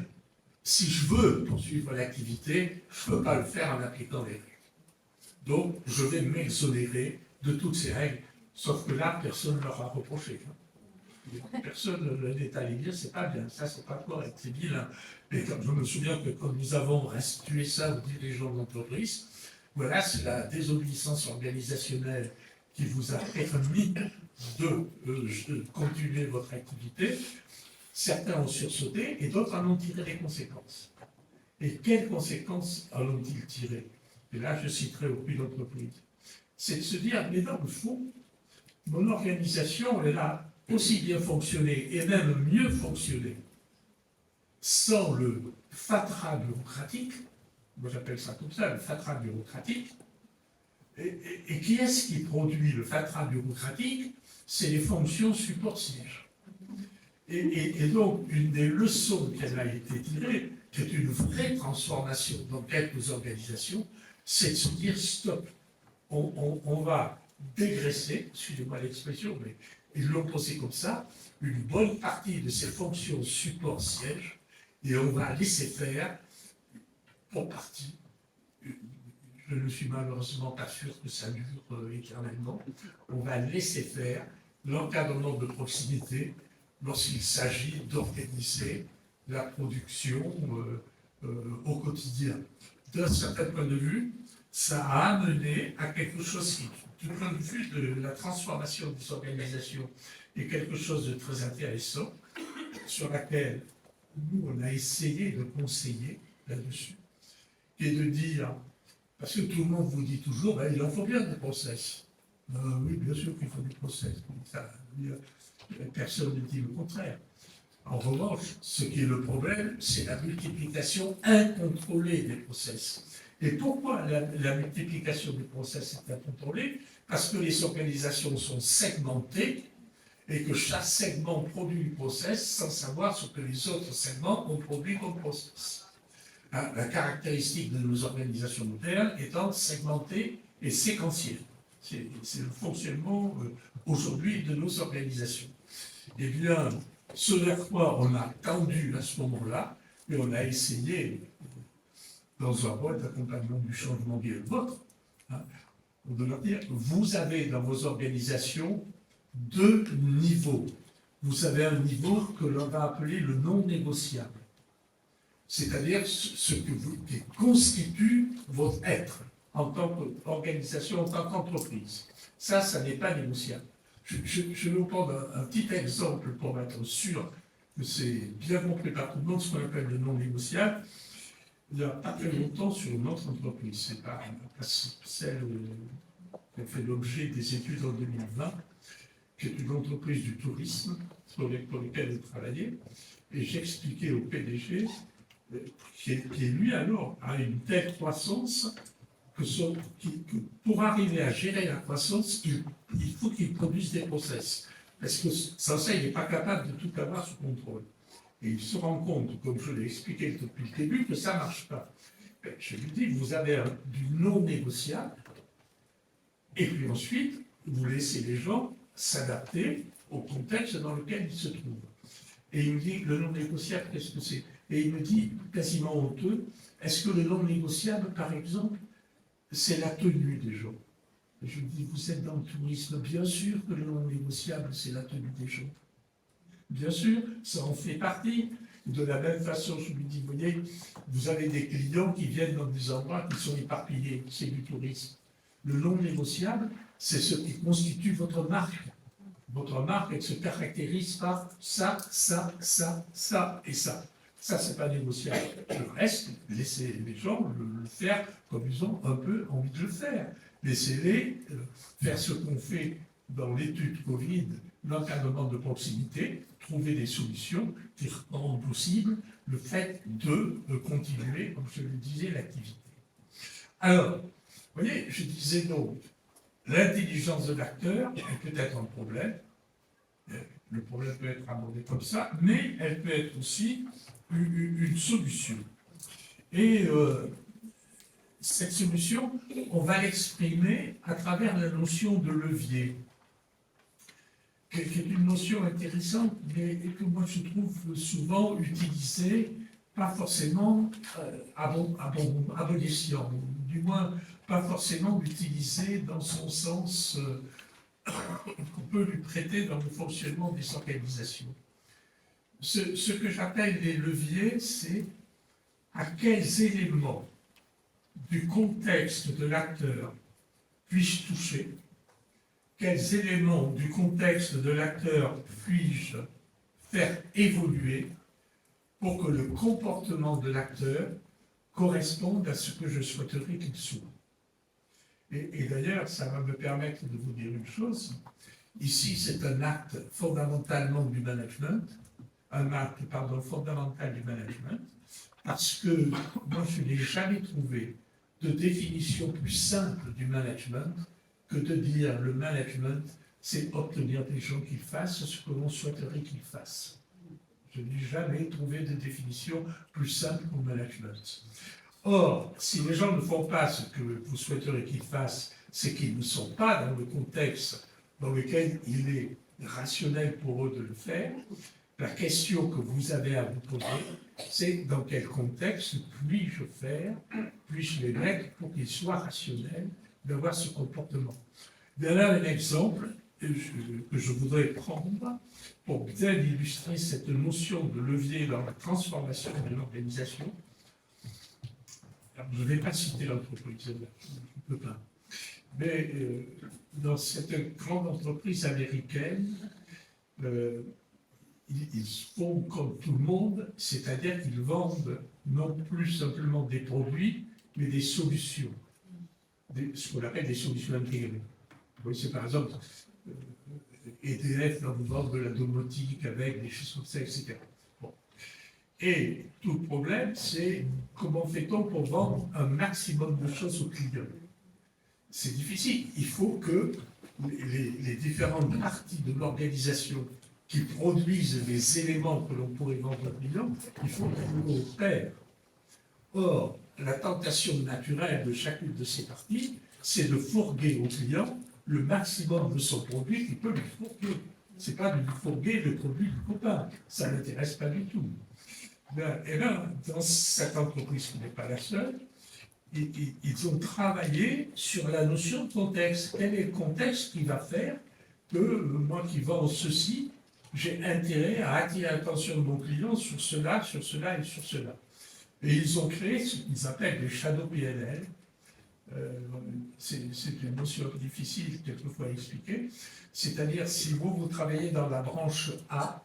si je veux poursuivre l'activité, je ne peux pas le faire en appliquant les règles. Donc, je vais m'exonérer de toutes ces règles, sauf que là, personne ne leur a reproché. Personne n'est allé dire, c'est pas bien, ça c'est pas correct, c'est vilain. Et comme je me souviens que quand nous avons restitué ça aux dirigeants d'entreprise, voilà, c'est la désobéissance organisationnelle qui vous a permis de continuer votre activité. Certains ont sursauté et d'autres en ont tiré les conséquences. Et quelles conséquences en ont-ils tiré? Et là, je citerai aucune d'entreprise. C'est de se dire, mais dans le fond, mon organisation, elle a aussi bien fonctionné et même mieux fonctionné sans le fatras bureaucratique, moi j'appelle ça comme ça, le fatras bureaucratique. Et qui est-ce qui produit le fatras bureaucratique? C'est les fonctions support-siège. Et donc, une des leçons qui a été tirée, qui est une vraie transformation dans quelques organisations, c'est de se dire stop, on va dégraisser, excusez-moi l'expression, mais ils l'ont posé comme ça, une bonne partie de ces fonctions support-siège, et on va laisser faire, pour partie, je ne suis malheureusement pas sûr que ça dure éternellement, on va laisser faire l'encadrement de proximité lorsqu'il s'agit d'organiser la production au quotidien. D'un certain point de vue, ça a amené à quelque chose qui, du point de vue de la transformation des organisations, est quelque chose de très intéressant, sur laquelle nous, on a essayé de conseiller là-dessus, et de dire, parce que tout le monde vous dit toujours, ben, il en faut bien des process. Oui, bien sûr qu'il faut des process. Personne ne dit le contraire. En revanche, ce qui est le problème, c'est la multiplication incontrôlée des process. Et pourquoi la multiplication des process est incontrôlée? Parce que les organisations sont segmentées et que chaque segment produit du process sans savoir ce que les autres segments ont produit comme process. Hein, la caractéristique de nos organisations modernes étant segmentée et séquentielle. C'est le fonctionnement aujourd'hui de nos organisations. Eh bien, ce vers quoi on a tendu à ce moment-là, et on a essayé, dans un rôle d'accompagnement du changement qui est le vôtre, hein, de leur dire, vous avez dans vos organisations deux niveaux. Vous avez un niveau que l'on va appeler le non négociable, c'est-à-dire ce qui constitue votre être en tant qu'organisation, en tant qu'entreprise. Ça n'est pas négociable. Je vais vous prendre un petit exemple pour être sûr que c'est bien compris par tout le monde, ce qu'on appelle le non négociable. Il n'y a pas très longtemps, sur une autre entreprise, c'est pas celle qui a fait l'objet des études en 2020, qui est une entreprise du tourisme pour laquelle je travaillais, et j'expliquais au PDG, qui lui alors a une telle croissance que pour arriver à gérer la croissance, il faut qu'il produise des process. Parce que sans ça, il n'est pas capable de tout avoir sous contrôle. Et il se rend compte, comme je l'ai expliqué depuis le début, que ça ne marche pas. Je lui dis, vous avez du non négociable, et puis ensuite, vous laissez les gens s'adapter au contexte dans lequel ils se trouvent. Et il me dit, le non négociable, qu'est-ce que c'est? Et il me dit, quasiment honteux, est-ce que le non négociable, par exemple, c'est la tenue des gens? Et je lui dis, vous êtes dans le tourisme, bien sûr que le non négociable, c'est la tenue des gens. Bien sûr, ça en fait partie. De la même façon, je lui dis, vous voyez, vous avez des clients qui viennent dans des endroits qui sont éparpillés, c'est du tourisme. Le non négociable, c'est ce qui constitue votre marque. Votre marque, elle se caractérise par ça, ça, ça, ça et ça. Ça, c'est pas négociable. Le reste, laissez les gens le faire comme ils ont un peu envie de le faire. Laissez-les faire ce qu'on fait dans l'étude Covid, l'encadrement de proximité, trouver des solutions qui rendent possible le fait de continuer, comme je le disais, l'activité. Alors, disais donc, l'intelligence de l'acteur est peut-être un problème. Le problème peut être abordé comme ça, mais elle peut être aussi une solution. Et cette solution, on va l'exprimer à travers la notion de levier, qui est une notion intéressante, mais que moi je trouve souvent utilisée, pas forcément à bon escient, du moins pas forcément utilisée dans son sens qu'on peut lui prêter dans le fonctionnement des organisations. Ce que j'appelle les leviers, c'est à quels éléments du contexte de l'acteur puis-je toucher, quels éléments du contexte de l'acteur puis-je faire évoluer pour que le comportement de l'acteur corresponde à ce que je souhaiterais qu'il soit. Et d'ailleurs, ça va me permettre de vous dire une chose. Ici, c'est un acte fondamentalement du management, fondamental du management, parce que moi, je n'ai jamais trouvé de définition plus simple du management que de dire le management, c'est obtenir des gens qui fassent ce que l'on souhaiterait qu'ils fassent. Je n'ai jamais trouvé de définition plus simple qu'au management. Or, si les gens ne font pas ce que vous souhaiteriez qu'ils fassent, c'est qu'ils ne sont pas dans le contexte dans lequel il est rationnel pour eux de le faire. La question que vous avez à vous poser, c'est dans quel contexte puis-je faire, puis-je les mettre pour qu'ils soient rationnels d'avoir ce comportement. Il y a là un exemple que je voudrais prendre pour bien illustrer cette notion de levier dans la transformation de l'organisation. Je ne vais pas citer l'entreprise, je ne peux pas. Mais dans cette grande entreprise américaine, ils font comme tout le monde, c'est-à-dire qu'ils vendent non plus simplement des produits, mais des solutions, ce qu'on appelle des solutions intégrées. Vous voyez, c'est par exemple EDF nous vend de la domotique avec des choses comme ça, etc. Bon. Et tout le problème, c'est comment fait-on pour vendre un maximum de choses aux clients? C'est difficile. Il faut que les différentes parties de l'organisation qui produisent les éléments que l'on pourrait vendre aux clients, il faut qu'ils coopèrent. Or, la tentation naturelle de chacune de ces parties, c'est de fourguer au client le maximum de son produit qu'il peut lui fourguer. Ce n'est pas de lui fourguer le produit du copain. Ça ne l'intéresse pas du tout. Et là, dans cette entreprise qui n'est pas la seule, ils ont travaillé sur la notion de contexte. Quel est le contexte qui va faire que moi qui vends ceci, j'ai intérêt à attirer l'attention de mon client sur cela, sur cela et sur cela. Et ils ont créé ce qu'ils appellent les shadow PNL. C'est une notion difficile quelquefois à expliquer. C'est-à-dire, si vous travaillez dans la branche A,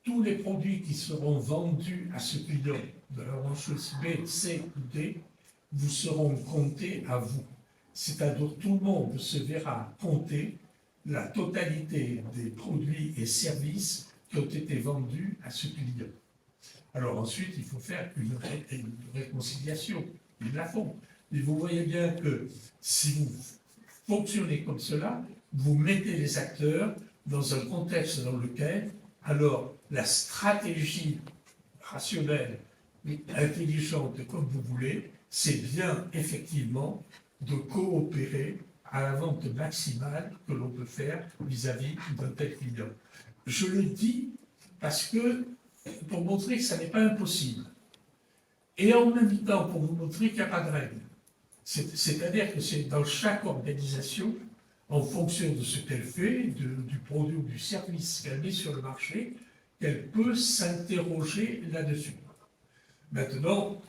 tous les produits qui seront vendus à ce client de la branche B, C ou D, vous seront comptés à vous. C'est-à-dire tout le monde se verra compter la totalité des produits et services qui ont été vendus à ce client. Alors ensuite, il faut faire une réconciliation. Ils la font. Mais vous voyez bien que si vous fonctionnez comme cela, vous mettez les acteurs dans un contexte dans lequel, alors, la stratégie rationnelle, intelligente, comme vous voulez, c'est bien effectivement de coopérer à la vente maximale que l'on peut faire vis-à-vis d'un tel client. Je le dis parce que, pour montrer que ça n'est pas impossible, et en même temps pour vous montrer qu'il n'y a pas de règle. C'est-à-dire que c'est dans chaque organisation, en fonction de ce qu'elle fait, du produit ou du service qu'elle met sur le marché, qu'elle peut s'interroger là-dessus. Maintenant,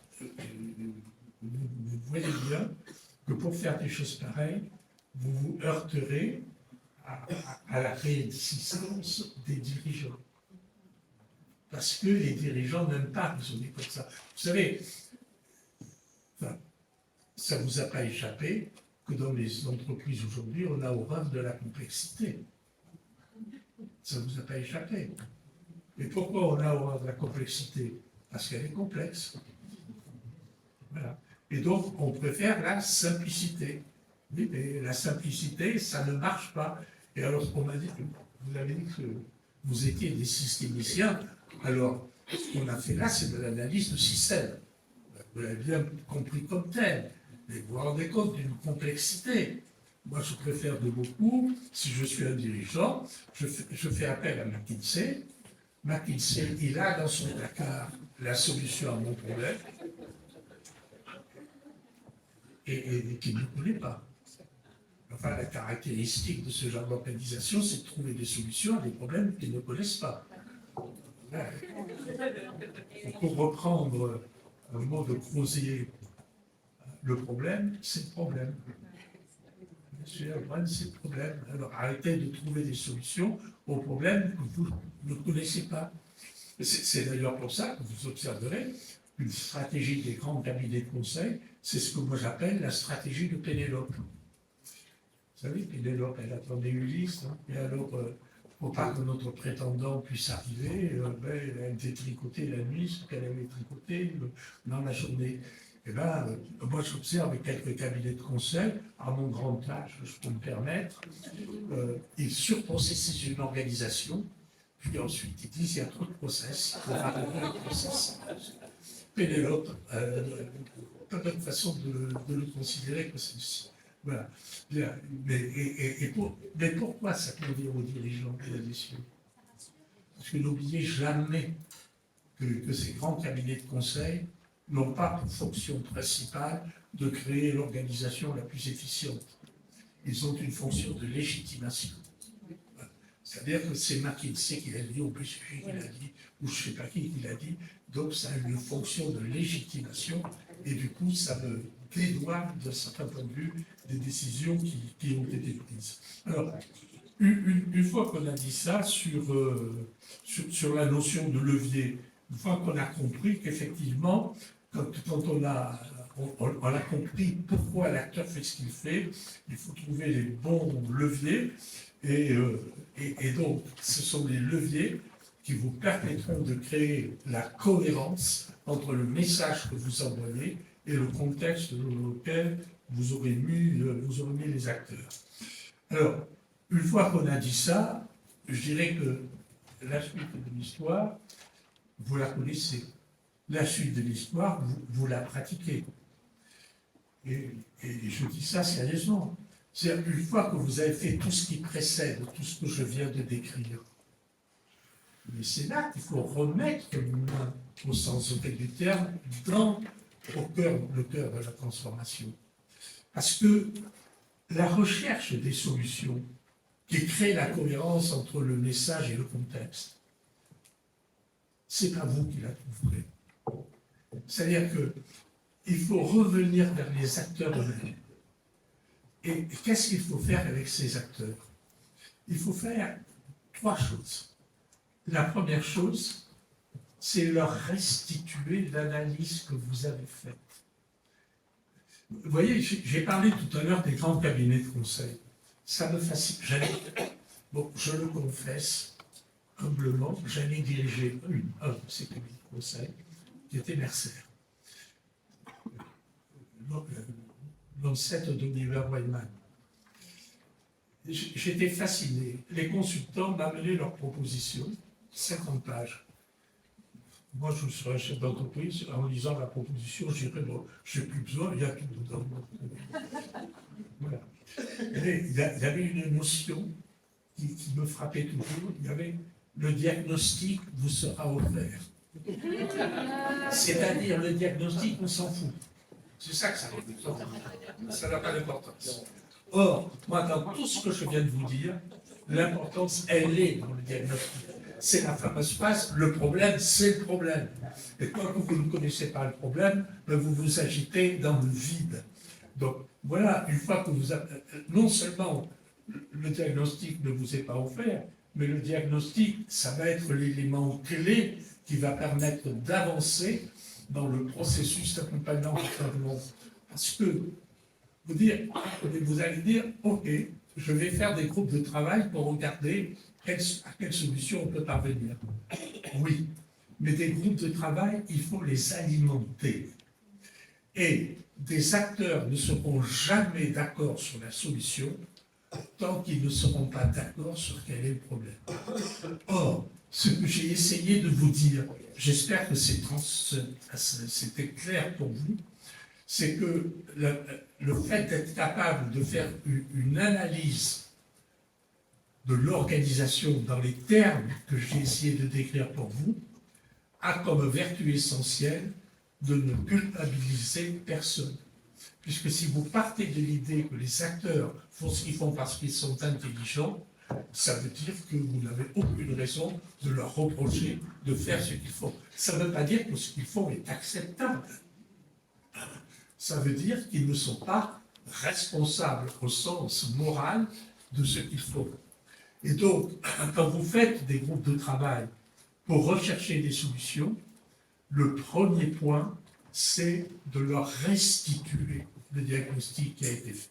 vous voyez bien que pour faire des choses pareilles, vous vous heurterez à la résistance des dirigeants. Parce que les dirigeants n'aiment pas raisonner comme ça. Vous savez, enfin, ça ne vous a pas échappé que dans les entreprises aujourd'hui, on a horreur de la complexité. Ça ne vous a pas échappé. Et pourquoi on a horreur de la complexité? Parce qu'elle est complexe. Voilà. Et donc, on préfère la simplicité. Oui, mais la simplicité, ça ne marche pas. Et alors, on m'a dit, vous avez dit que vous étiez des systémiciens. Alors, ce qu'on a fait là, c'est de l'analyse de système. Vous l'avez bien compris comme tel. Mais vous vous rendez compte d'une complexité. Moi, je préfère de beaucoup, si je suis un dirigeant, je fais appel à McKinsey. McKinsey, il a dans son placard la solution à mon problème et qu'il ne connaît pas. Enfin, la caractéristique de ce genre d'organisation, c'est de trouver des solutions à des problèmes qu'ils ne connaissent pas. Pour reprendre un mot de Crozier, le problème, c'est le problème. Le problème, c'est le problème. Alors, arrêtez de trouver des solutions aux problèmes que vous ne connaissez pas. C'est d'ailleurs pour ça que vous observerez qu'une stratégie des grands cabinets de conseil, c'est ce que moi j'appelle la stratégie de Pénélope. Vous savez, Pénélope, elle attendait Ulysse, hein, et alors, pour pas que notre prétendant puisse arriver, elle était tricotée la nuit, ce qu'elle avait tricoté dans la journée. Et bien, moi j'observe quelques cabinets de conseil, à mon grand âge, je peux me permettre, ils surprocessent une organisation, puis ensuite ils disent il y a trop de process, il faut arrêter le process. Pénélope, pas de façon de le considérer que ceci. Voilà. Bien. Mais pourquoi ça convient aux dirigeants et aux décideurs? Parce que n'oubliez jamais que ces grands cabinets de conseil n'ont pas pour fonction principale de créer l'organisation la plus efficiente. Ils ont une fonction de légitimation. C'est-à-dire que c'est McKinsey qui l'a dit, ou BCG qui l'a dit, ou je ne sais pas qui l'a dit, donc ça a une fonction de légitimation, et du coup ça me dédouane d'un certain point de vue des décisions qui ont été prises. Alors, une fois qu'on a dit ça sur la notion de levier, une fois qu'on a compris qu'effectivement, quand on a compris pourquoi l'acteur fait ce qu'il fait, il faut trouver les bons leviers, et donc ce sont les leviers qui vous permettront de créer la cohérence entre le message que vous envoyez et le contexte dans lequel vous aurez mis les acteurs. Alors, une fois qu'on a dit ça, je dirais que la suite de l'histoire, vous la connaissez. La suite de l'histoire, vous la pratiquez. Et je dis ça sérieusement. C'est-à-dire, une fois que vous avez fait tout ce qui précède, tout ce que je viens de décrire, mais c'est là qu'il faut remettre l'humain, au sens auquel du terme, le cœur de la transformation. Parce que la recherche des solutions qui créent la cohérence entre le message et le contexte, c'est pas vous qui la trouverez. C'est-à-dire qu'il faut revenir vers les acteurs eux-mêmes. Et qu'est-ce qu'il faut faire avec ces acteurs? Il faut faire trois choses. La première chose, c'est leur restituer l'analyse que vous avez faite. Vous voyez, j'ai parlé tout à l'heure des grands cabinets de conseil. Ça me fascine. Bon, je le confesse, humblement, j'allais diriger un de ces cabinets de conseil, qui était Mercer. L'ancêtre d'Oliver Wyman. J'étais fasciné. Les consultants m'amenaient leurs propositions, 50 pages. Moi, je serais chef d'entreprise, en lisant la proposition, je dirais, bon, je n'ai plus besoin, il y a tout dedans. Voilà. Il y avait une notion qui me frappait toujours, il y avait le diagnostic vous sera offert. C'est-à-dire, le diagnostic, on s'en fout. C'est ça que ça représente. Ça n'a pas d'importance. Or, moi, dans tout ce que je viens de vous dire, l'importance, elle est dans le diagnostic. C'est la fameuse phrase, le problème, c'est le problème. Et quand vous ne connaissez pas le problème, vous vous agitez dans le vide. Donc, voilà, une fois que vous avez... Non seulement le diagnostic ne vous est pas offert, mais le diagnostic, ça va être l'élément clé qui va permettre d'avancer dans le processus d'accompagnement du changement. Parce que vous allez dire, OK, je vais faire des groupes de travail pour regarder à quelle solution on peut parvenir. Oui, mais des groupes de travail, il faut les alimenter. Et des acteurs ne seront jamais d'accord sur la solution tant qu'ils ne seront pas d'accord sur quel est le problème. Or, ce que j'ai essayé de vous dire, j'espère que c'était clair pour vous, c'est que le fait d'être capable de faire une analyse de l'organisation dans les termes que j'ai essayé de décrire pour vous a comme vertu essentielle de ne culpabiliser personne. Puisque si vous partez de l'idée que les acteurs font ce qu'ils font parce qu'ils sont intelligents, ça veut dire que vous n'avez aucune raison de leur reprocher de faire ce qu'ils font. Ça ne veut pas dire que ce qu'ils font est acceptable. Ça veut dire qu'ils ne sont pas responsables au sens moral de ce qu'ils font. Et donc, quand vous faites des groupes de travail pour rechercher des solutions, le premier point, c'est de leur restituer le diagnostic qui a été fait.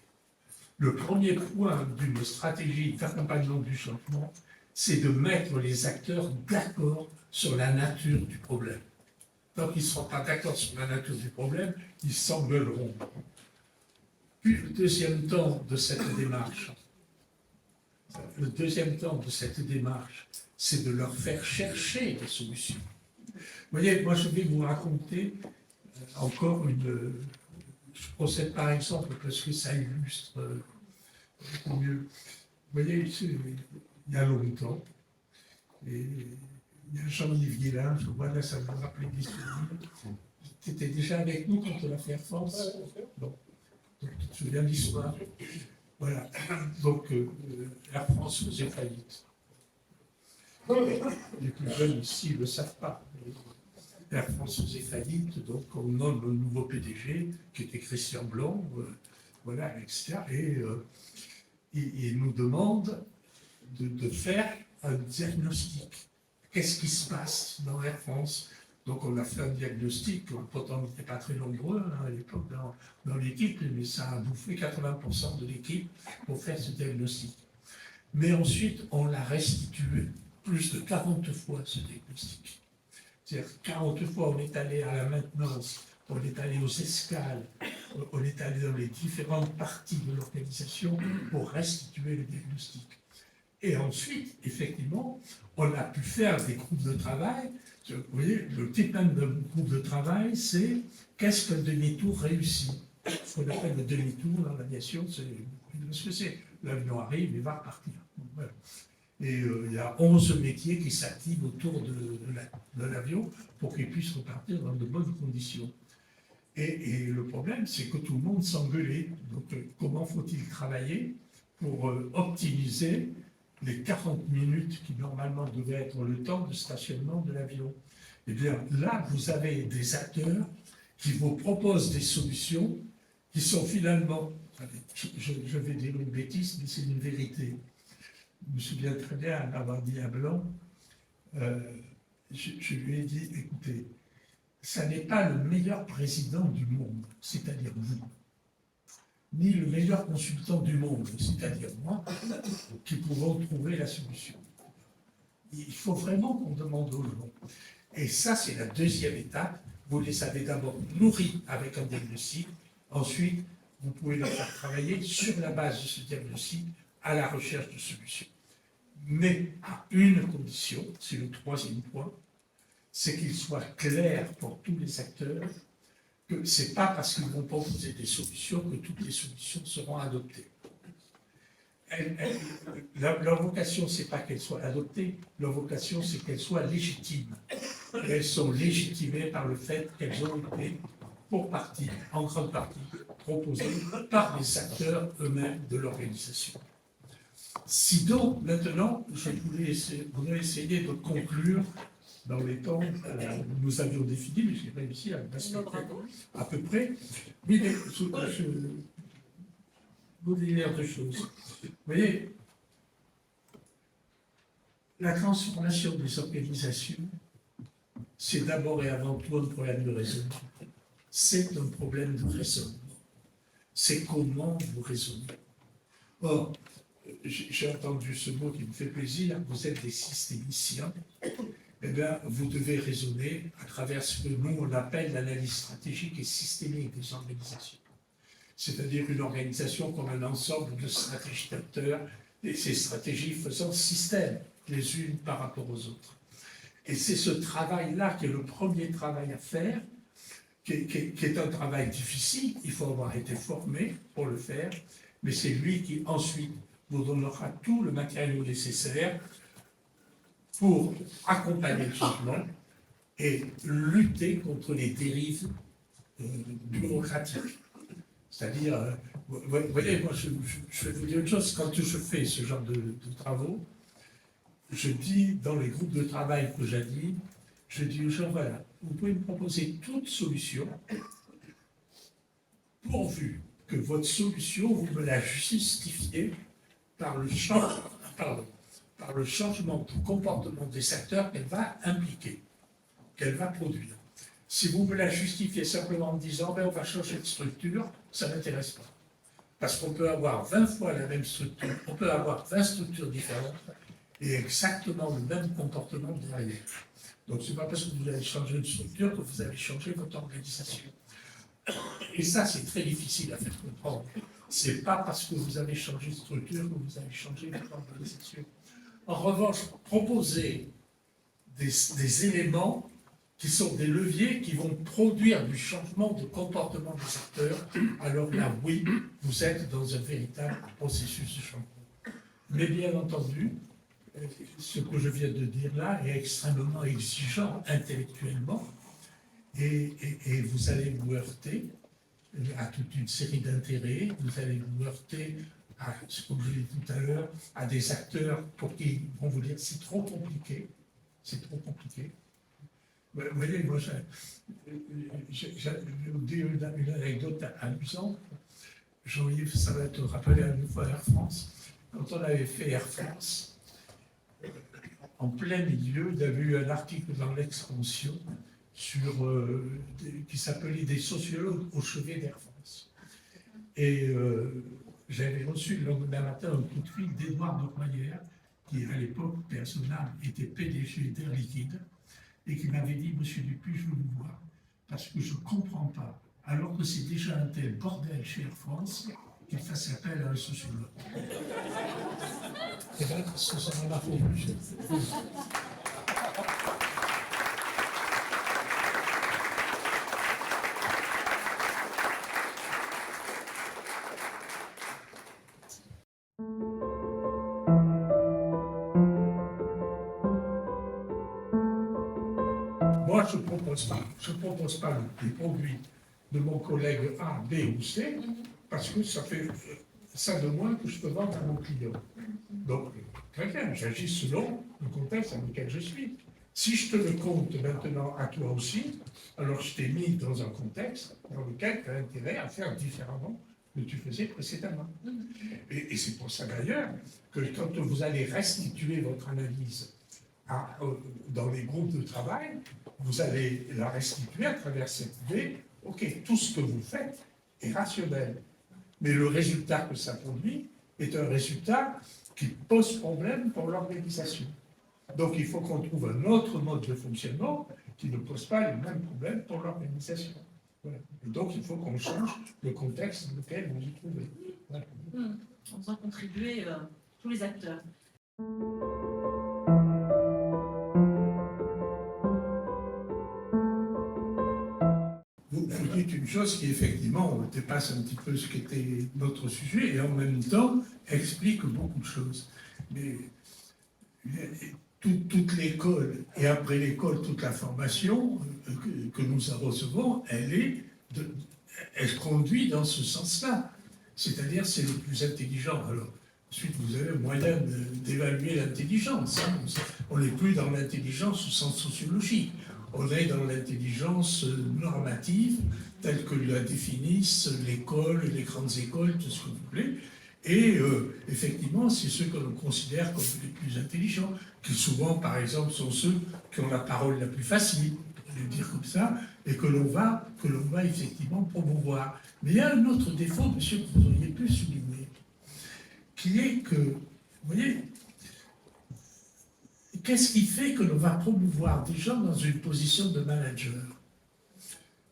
Le premier point d'une stratégie d'accompagnement du changement, c'est de mettre les acteurs d'accord sur la nature du problème. Tant qu'ils ne seront pas d'accord sur la nature du problème, ils s'engueuleront. Puis le deuxième temps de cette démarche, c'est de leur faire chercher des solutions. Vous voyez, moi je vais vous raconter encore une... Je procède par exemple parce que ça illustre mieux. Vous voyez, il y a longtemps, et il y a Jean-Yves Guélin, je vois là, ça me rappelle des souvenirs. Tu étais déjà avec nous quand on a fait Air France. Donc, tu te souviens de l'histoire. Voilà. Donc, Air France faisait faillite. Les plus jeunes ici ne le savent pas. Air France faisait faillite, donc on nomme le nouveau PDG, qui était Christian Blanc, voilà, etc. Et il nous demande de faire un diagnostic. Qu'est-ce qui se passe dans Air France? Donc on a fait un diagnostic, pourtant on n'était pas très nombreux à l'époque dans l'équipe, mais ça a bouffé 80% de l'équipe pour faire ce diagnostic. Mais ensuite, on l'a restitué plus de 40 fois, ce diagnostic. C'est-à-dire 40 fois, on est allé à la maintenance, on est allé aux escales, on est allé dans les différentes parties de l'organisation pour restituer le diagnostic. Et ensuite, effectivement, on a pu faire des groupes de travail. Vous voyez, le type de groupe de travail, c'est qu'est-ce qu'un demi-tour réussi? Ce qu'on appelle le demi-tour dans l'aviation, c'est ce que c'est. L'avion arrive et va repartir. Voilà. Et il y a 11 métiers qui s'activent autour de l'avion pour qu'il puisse repartir dans de bonnes conditions. Et le problème, c'est que tout le monde s'engueulait. Donc, comment faut-il travailler pour optimiser les 40 minutes qui normalement devaient être le temps de stationnement de l'avion? Eh bien, là, vous avez des acteurs qui vous proposent des solutions qui sont finalement, je vais dire une bêtise, mais c'est une vérité. Je me souviens très bien d'avoir dit à Blanc, je lui ai dit, écoutez, ça n'est pas le meilleur président du monde, c'est-à-dire vous, ni le meilleur consultant du monde, c'est-à-dire moi, qui pouvons trouver la solution. Il faut vraiment qu'on demande aux gens. Et ça, c'est la deuxième étape. Vous les avez d'abord nourris avec un diagnostic. Ensuite, vous pouvez les faire travailler sur la base de ce diagnostic à la recherche de solutions. Mais à une condition, c'est le troisième point, c'est qu'il soit clair pour tous les acteurs que ce n'est pas parce qu'ils vont proposer des solutions que toutes les solutions seront adoptées. Leur vocation, ce n'est pas qu'elles soient adoptées, leur vocation, c'est qu'elles soient légitimes. Et elles sont légitimées par le fait qu'elles ont été, pour partie, en grande partie, proposées par les acteurs eux-mêmes de l'organisation. Si donc, maintenant, je voulais essayer de conclure dans les temps que nous avions définis, mais j'ai réussi à respecter à peu près. Mais je voulais dire deux choses. Vous voyez, la transformation des organisations, c'est d'abord et avant tout un problème de raisonnement. C'est un problème de raisonnement. C'est comment vous raisonnez. Or, j'ai entendu ce mot qui me fait plaisir, vous êtes des systémiciens. eh bien, vous devez raisonner à travers ce que nous, on appelle l'analyse stratégique et systémique des organisations. C'est-à-dire une organisation comme un ensemble de stratégies d'acteurs, et ces stratégies faisant système les unes par rapport aux autres. Et c'est ce travail-là qui est le premier travail à faire, qui est un travail difficile, il faut avoir été formé pour le faire, mais c'est lui qui ensuite vous donnera tout le matériel nécessaire pour accompagner le changement et lutter contre les dérives bureaucratiques. C'est-à-dire, vous voyez, moi je vais vous dire une chose, quand je fais ce genre de travaux, je dis dans les groupes de travail que j'anime, je dis aux gens, voilà, vous pouvez me proposer toute solution, pourvu que votre solution, vous me la justifiez par le changement de comportement des acteurs qu'elle va impliquer, qu'elle va produire. Si vous me la justifiez simplement en me disant, ben, on va changer de structure, ça ne m'intéresse pas. Parce qu'on peut avoir 20 fois la même structure, on peut avoir 20 structures différentes et exactement le même comportement derrière. Donc, ce n'est pas parce que vous allez changer de structure que vous allez changer votre organisation. Et ça, c'est très difficile à faire comprendre. Ce n'est pas parce que vous avez changé de structure que vous allez changer votre organisation. En revanche, proposer des éléments qui sont des leviers qui vont produire du changement de comportement des acteurs, alors là, oui, vous êtes dans un véritable processus de changement. Mais bien entendu, ce que je viens de dire là est extrêmement exigeant intellectuellement et vous allez vous heurter à toute une série d'intérêts, vous allez vous heurter à, comme je l'ai dit tout à l'heure, à des acteurs pour qui vont vous dire c'est trop compliqué, c'est trop compliqué. Vous voyez, moi, je vais vous dire une anecdote amusante. Jean-Yves, ça va te rappeler à une fois Air France. Quand on avait fait Air France, en plein milieu, il y avait eu un article dans l'Expansion qui s'appelait « Des sociologues au chevet d'Air France ». Et j'avais reçu le lendemain matin un coup de fil d'Edouard Dormaillère, qui à l'époque, personnellement, était PDG d'Air Liquide, et qui m'avait dit « Monsieur Dupuis, je veux vous voir, parce que je ne comprends pas, alors que c'est déjà un tel bordel chez Air France, qu'il fasse appel à un sociologue. » Et bien, ça m'a fait bouger. Moi, je ne propose pas les produits de mon collègue A, B ou C, parce que ça fait ça de moi que je peux vendre à mon client. Donc, très bien, j'agis selon le contexte dans lequel je suis. Si je te le compte maintenant à toi aussi, alors je t'ai mis dans un contexte dans lequel tu as intérêt à faire différemment que tu faisais précédemment. Et c'est pour ça d'ailleurs que quand vous allez restituer votre analyse dans les groupes de travail, vous allez la restituer à travers cette idée, ok, tout ce que vous faites est rationnel, mais le résultat que ça produit est un résultat qui pose problème pour l'organisation. Donc il faut qu'on trouve un autre mode de fonctionnement qui ne pose pas les mêmes problèmes pour l'organisation. Voilà. Et donc il faut qu'on change le contexte dans lequel vous vous trouvez. Voilà. En faisant contribuer tous les acteurs. Vous dites une chose qui effectivement dépasse un petit peu ce qui était notre sujet et en même temps explique beaucoup de choses. Mais toute l'école et après l'école, toute la formation que nous recevons, elle conduit dans ce sens-là. C'est-à-dire c'est le plus intelligent. Alors, ensuite, vous avez le moyen d'évaluer l'intelligence. Hein. On n'est plus dans l'intelligence au sens sociologique. On est dans l'intelligence normative, telle que la définissent l'école, les grandes écoles, tout ce que vous voulez. Et effectivement, c'est ceux que l'on considère comme les plus intelligents, qui souvent, par exemple, sont ceux qui ont la parole la plus facile, pour le dire comme ça, et que l'on va effectivement promouvoir. Mais il y a un autre défaut, monsieur, que vous auriez pu souligner, qui est que, vous voyez, qu'est-ce qui fait que l'on va promouvoir des gens dans une position de manager?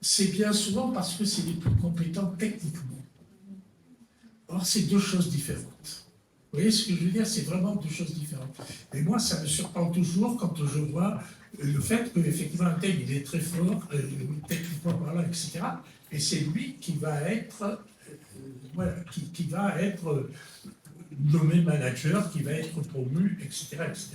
C'est bien souvent parce que c'est les plus compétents techniquement. Or, c'est deux choses différentes. Vous voyez ce que je veux dire? C'est vraiment deux choses différentes. Et moi, ça me surprend toujours quand je vois le fait qu'effectivement, un tel, il est très fort, techniquement parlant, etc. Et c'est lui qui va être, voilà, qui va être nommé manager, qui va être promu, etc., etc.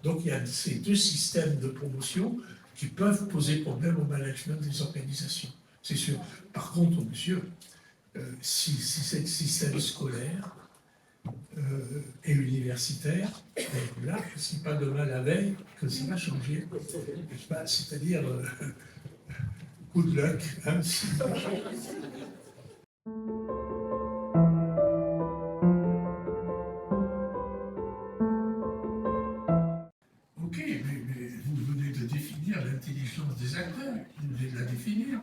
Donc, il y a ces deux systèmes de promotion qui peuvent poser problème au management des organisations. C'est sûr. Par contre, monsieur, si c'est le système scolaire et universitaire, là, c'est pas demain la veille que ça va changer. C'est-à-dire, good luck. Hein, Ok, mais vous venez de définir l'intelligence des acteurs. Vous venez de la définir.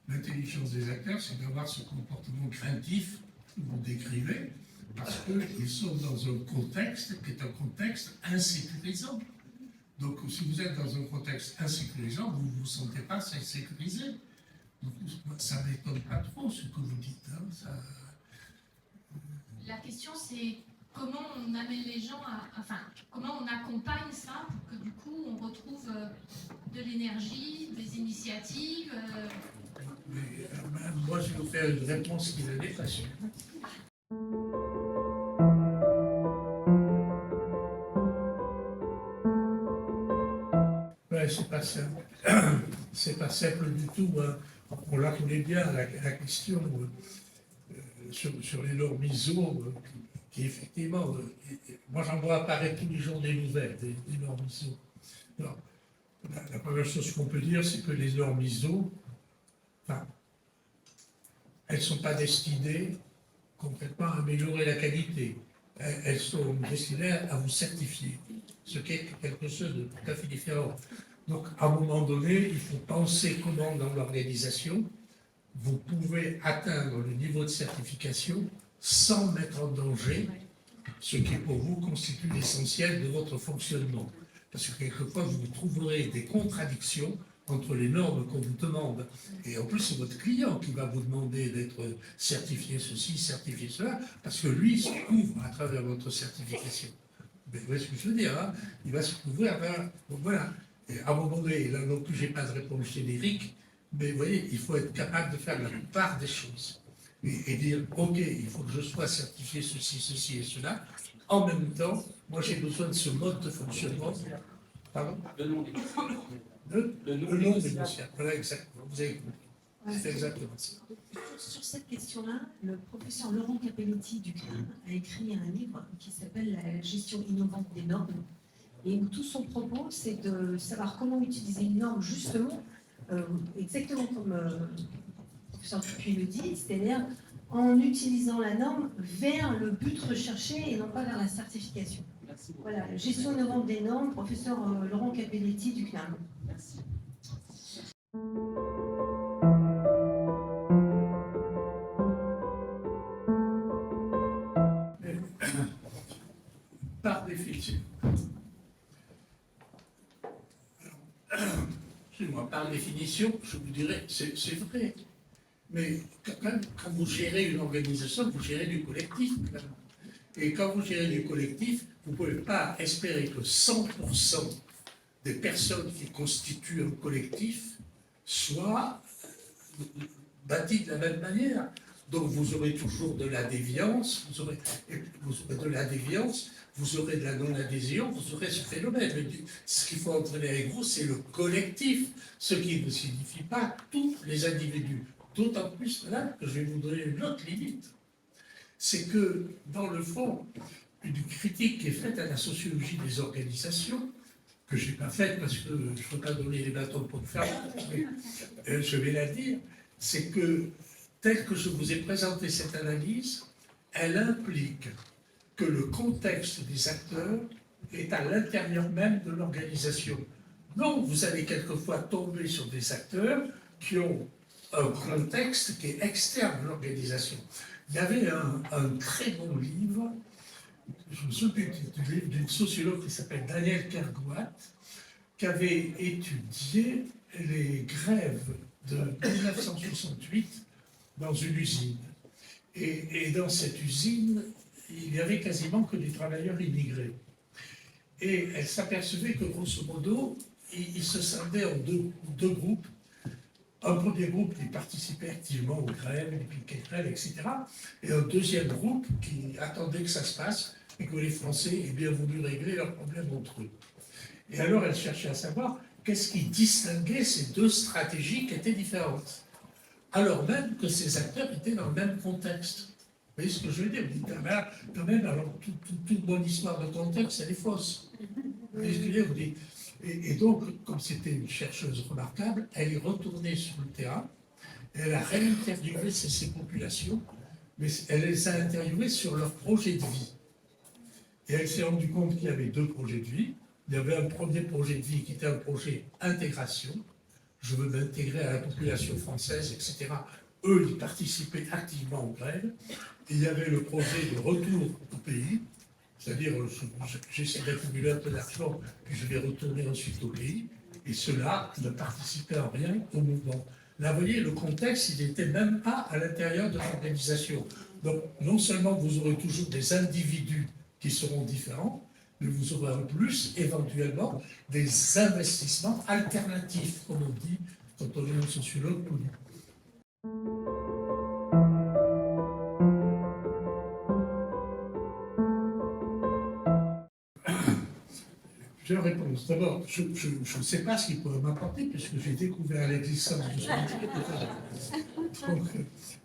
L'intelligence des acteurs, c'est d'avoir ce comportement craintif que vous décrivez, parce qu'ils sont dans un contexte qui est un contexte insécurisant. Donc, si vous êtes dans un contexte insécurisant, vous ne vous sentez pas sécurisé. Donc, ça ne m'étonne pas trop ce que vous dites. Hein, ça... La question, c'est comment on amène les gens à... Enfin, comment on accompagne ça pour que du coup, on retrouve de l'énergie, des initiatives Mais, moi, je vais vous faire une réponse qui est facile. Ouais, c'est pas simple. C'est pas simple du tout. Hein. On la connaît bien, la question sur les normes ISO, qui effectivement, moi j'en vois apparaître tous les jours des nouvelles, des normes ISO. Alors, la première chose qu'on peut dire, c'est que les normes ISO, enfin, elles ne sont pas destinées concrètement à améliorer la qualité. Elles sont destinées à vous certifier, ce qui est quelque chose de tout à fait différent. Donc, à un moment donné, il faut penser comment, dans l'organisation, vous pouvez atteindre le niveau de certification sans mettre en danger ce qui, pour vous, constitue l'essentiel de votre fonctionnement. Parce que quelquefois, vous trouverez des contradictions entre les normes qu'on vous demande. Et en plus, c'est votre client qui va vous demander d'être certifié ceci, certifié cela, parce que lui se couvre à travers votre certification. Mais vous voyez ce que je veux dire, hein? Il va se couvrir. Donc voilà. Et à un moment donné, là non plus, je n'ai pas de réponse générique, mais vous voyez, il faut être capable de faire la part des choses. Et dire, OK, il faut que je sois certifié ceci et cela. En même temps, moi, j'ai besoin de ce mode de fonctionnement. Pardon? Le nom des Le nom des négociations. Voilà, exactement. Vous avez compris. C'est exactement ça. Sur cette question-là, le professeur Laurent Capelletti du CNAM a écrit un livre qui s'appelle La gestion innovante des normes, et où tout son propos, c'est de savoir comment utiliser une norme justement, exactement comme le professeur Dupuis le dit, c'est-à-dire en utilisant la norme vers le but recherché et non pas vers la certification. Merci beaucoup. Voilà, gestion innovante des normes, professeur Laurent Capelletti du CNAM. Merci. Par définition. Excusez-moi, par définition, je vous dirais, c'est vrai. Mais quand vous gérez une organisation, vous gérez du collectif. Et quand vous gérez du collectif, vous ne pouvez pas espérer que 100% des personnes qui constituent un collectif soient bâties de la même manière. Donc vous aurez toujours de la déviance, vous aurez de la déviance, vous aurez de la non-adhésion, vous aurez ce phénomène. Mais ce qu'il faut entraîner avec vous, c'est le collectif, ce qui ne signifie pas tous les individus. D'autant plus, là, que je vais vous donner une autre limite. C'est que, dans le fond, une critique qui est faite à la sociologie des organisations, que je n'ai pas faite parce que je ne peux pas donner les bâtons pour le faire, mais je vais la dire, c'est que, telle que je vous ai présenté cette analyse, elle implique que le contexte des acteurs est à l'intérieur même de l'organisation. Donc, vous allez quelquefois tomber sur des acteurs qui ont un contexte qui est externe de l'organisation. Il y avait un très bon livre je me souviens d'une sociologue qui s'appelle Danielle Kergouat, qui avait étudié les grèves de 1968 dans une usine. Et dans cette usine, il n'y avait quasiment que des travailleurs immigrés. Et elle s'apercevait que, grosso modo, ils se scindaient en deux groupes. Un premier groupe qui participait activement aux grèves, les piquets de grève, etc. Et un deuxième groupe qui attendait que ça se passe et que les Français aient bien voulu régler leurs problèmes entre eux. Et alors, elle cherchait à savoir qu'est-ce qui distinguait ces deux stratégies qui étaient différentes, alors même que ces acteurs étaient dans le même contexte. Vous voyez ce que je veux dire? Vous dites, ah ben, quand même, alors, toute bonne histoire de contexte, elle est fausse. Vous voyez ce que je veux dire? Vous dites, et donc, comme c'était une chercheuse remarquable, elle est retournée sur le terrain, elle a réinterviewé ces populations, mais elle les a interviewées sur leur projet de vie. Et elle s'est rendue compte qu'il y avait deux projets de vie. Il y avait un premier projet de vie qui était un projet intégration. Je veux m'intégrer à la population française, etc. Eux, ils participaient activement aux grèves. Et il y avait le projet de retour au pays, c'est-à-dire j'essaie d'accumuler un peu d'argent, puis je vais retourner ensuite au pays. Et ceux-là ne participaient en rien au mouvement. Là, vous voyez, le contexte, il n'était même pas à l'intérieur de l'organisation. Donc, non seulement vous aurez toujours des individus qui seront différents, mais vous aurez en plus, éventuellement, des investissements alternatifs, comme on dit quand on est un sociologue connu. Plusieurs réponses. D'abord, je ne sais pas ce qu'il pourrait m'apporter, puisque j'ai découvert l'existence de ce métier. Donc,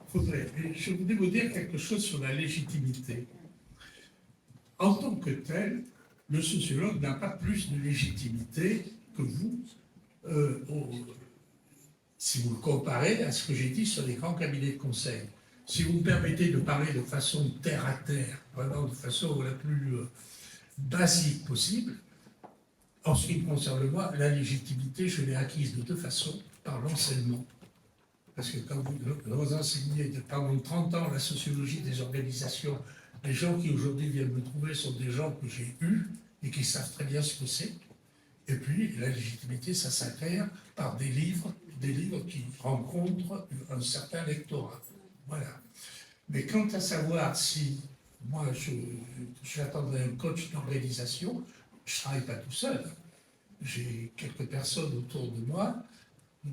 faudrait. Et je voudrais vous dire quelque chose sur la légitimité. En tant que tel, le sociologue n'a pas plus de légitimité que vous, si vous le comparez à ce que j'ai dit sur les grands cabinets de conseil. Si vous me permettez de parler de façon terre à terre, vraiment de façon la plus basique possible, en ce qui me concerne moi, la légitimité, je l'ai acquise de deux façons, par l'enseignement. Parce que quand vous enseignez pendant 30 ans la sociologie des organisations, les gens qui aujourd'hui viennent me trouver sont des gens que j'ai eus et qui savent très bien ce que c'est. Et puis, la légitimité, ça s'acquiert par des livres qui rencontrent un certain lectorat. Voilà. Mais quant à savoir si moi, j'attendrais un coach d'organisation, je ne travaille pas tout seul. J'ai quelques personnes autour de moi.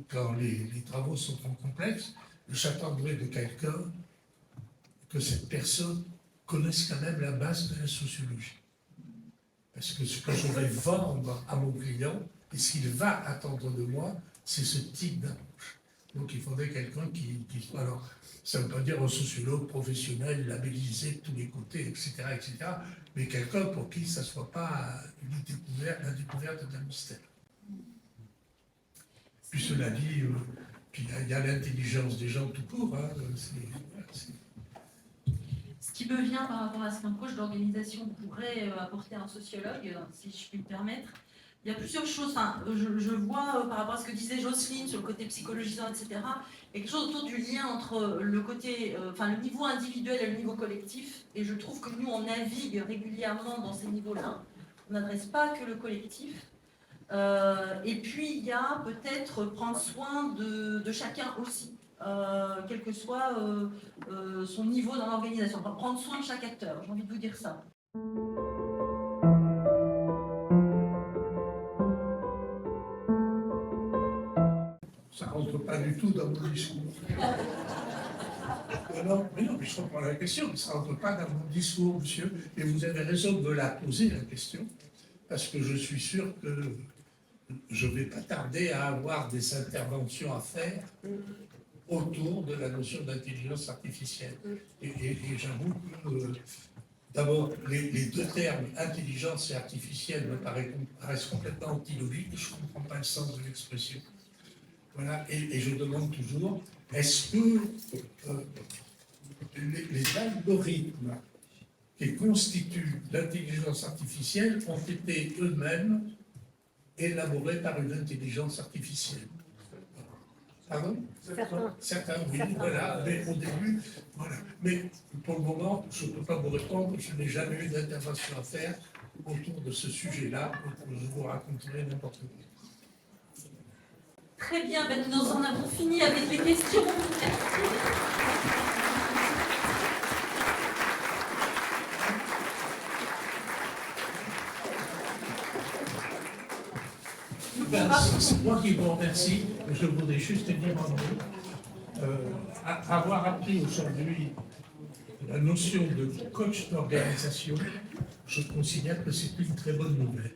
Quand les travaux sont trop complexes, j'attendrai de quelqu'un que cette personne connaisse quand même la base de la sociologie. Parce que ce que je vais vendre à mon client, et ce qu'il va attendre de moi, c'est ce type d'approche. Donc il faudrait quelqu'un qui soit... Alors, ça ne veut pas dire un sociologue professionnel, labellisé de tous les côtés, etc., mais quelqu'un pour qui ça ne soit pas la découverte d'un mystère. Puis cela dit, il y a l'intelligence des gens tout court. Hein, Ce qui me vient par rapport à ce qu'un coach d'organisation pourrait apporter à un sociologue, si je puis me permettre, il y a plusieurs choses. Enfin, je vois par rapport à ce que disait Jocelyne sur le côté psychologisant, etc., il y a quelque chose autour du lien entre le côté, le niveau individuel et le niveau collectif. Et je trouve que nous, on navigue régulièrement dans ces niveaux-là. On n'adresse pas que le collectif. Et puis, il y a peut-être prendre soin de chacun aussi, quel que soit son niveau dans l'organisation. Enfin, prendre soin de chaque acteur, j'ai envie de vous dire ça. Ça ne rentre pas du tout dans mon discours. Non, mais je comprends la question, mais ça ne rentre pas dans mon discours, monsieur. Et vous avez raison de me la poser, la question, parce que je suis sûr que je ne vais pas tarder à avoir des interventions à faire autour de la notion d'intelligence artificielle. Et j'avoue que, d'abord, les deux termes, intelligence et artificielle, me paraissent complètement antilogiques. Je ne comprends pas le sens de l'expression. Voilà, et je demande toujours, est-ce que les algorithmes qui constituent l'intelligence artificielle ont été eux-mêmes élaborés par une intelligence artificielle? Pardon? Certains, oui, Certains. voilà, mais au début, voilà. Mais pour le moment, je ne peux pas vous répondre, je n'ai jamais eu d'intervention à faire autour de ce sujet-là, donc je vous raconterai n'importe quoi. Très bien, ben nous en avons fini avec les questions. C'est moi qui vous remercie. Je voudrais juste dire un mot. Avoir appris aujourd'hui la notion de coach d'organisation, je considère que c'est une très bonne nouvelle.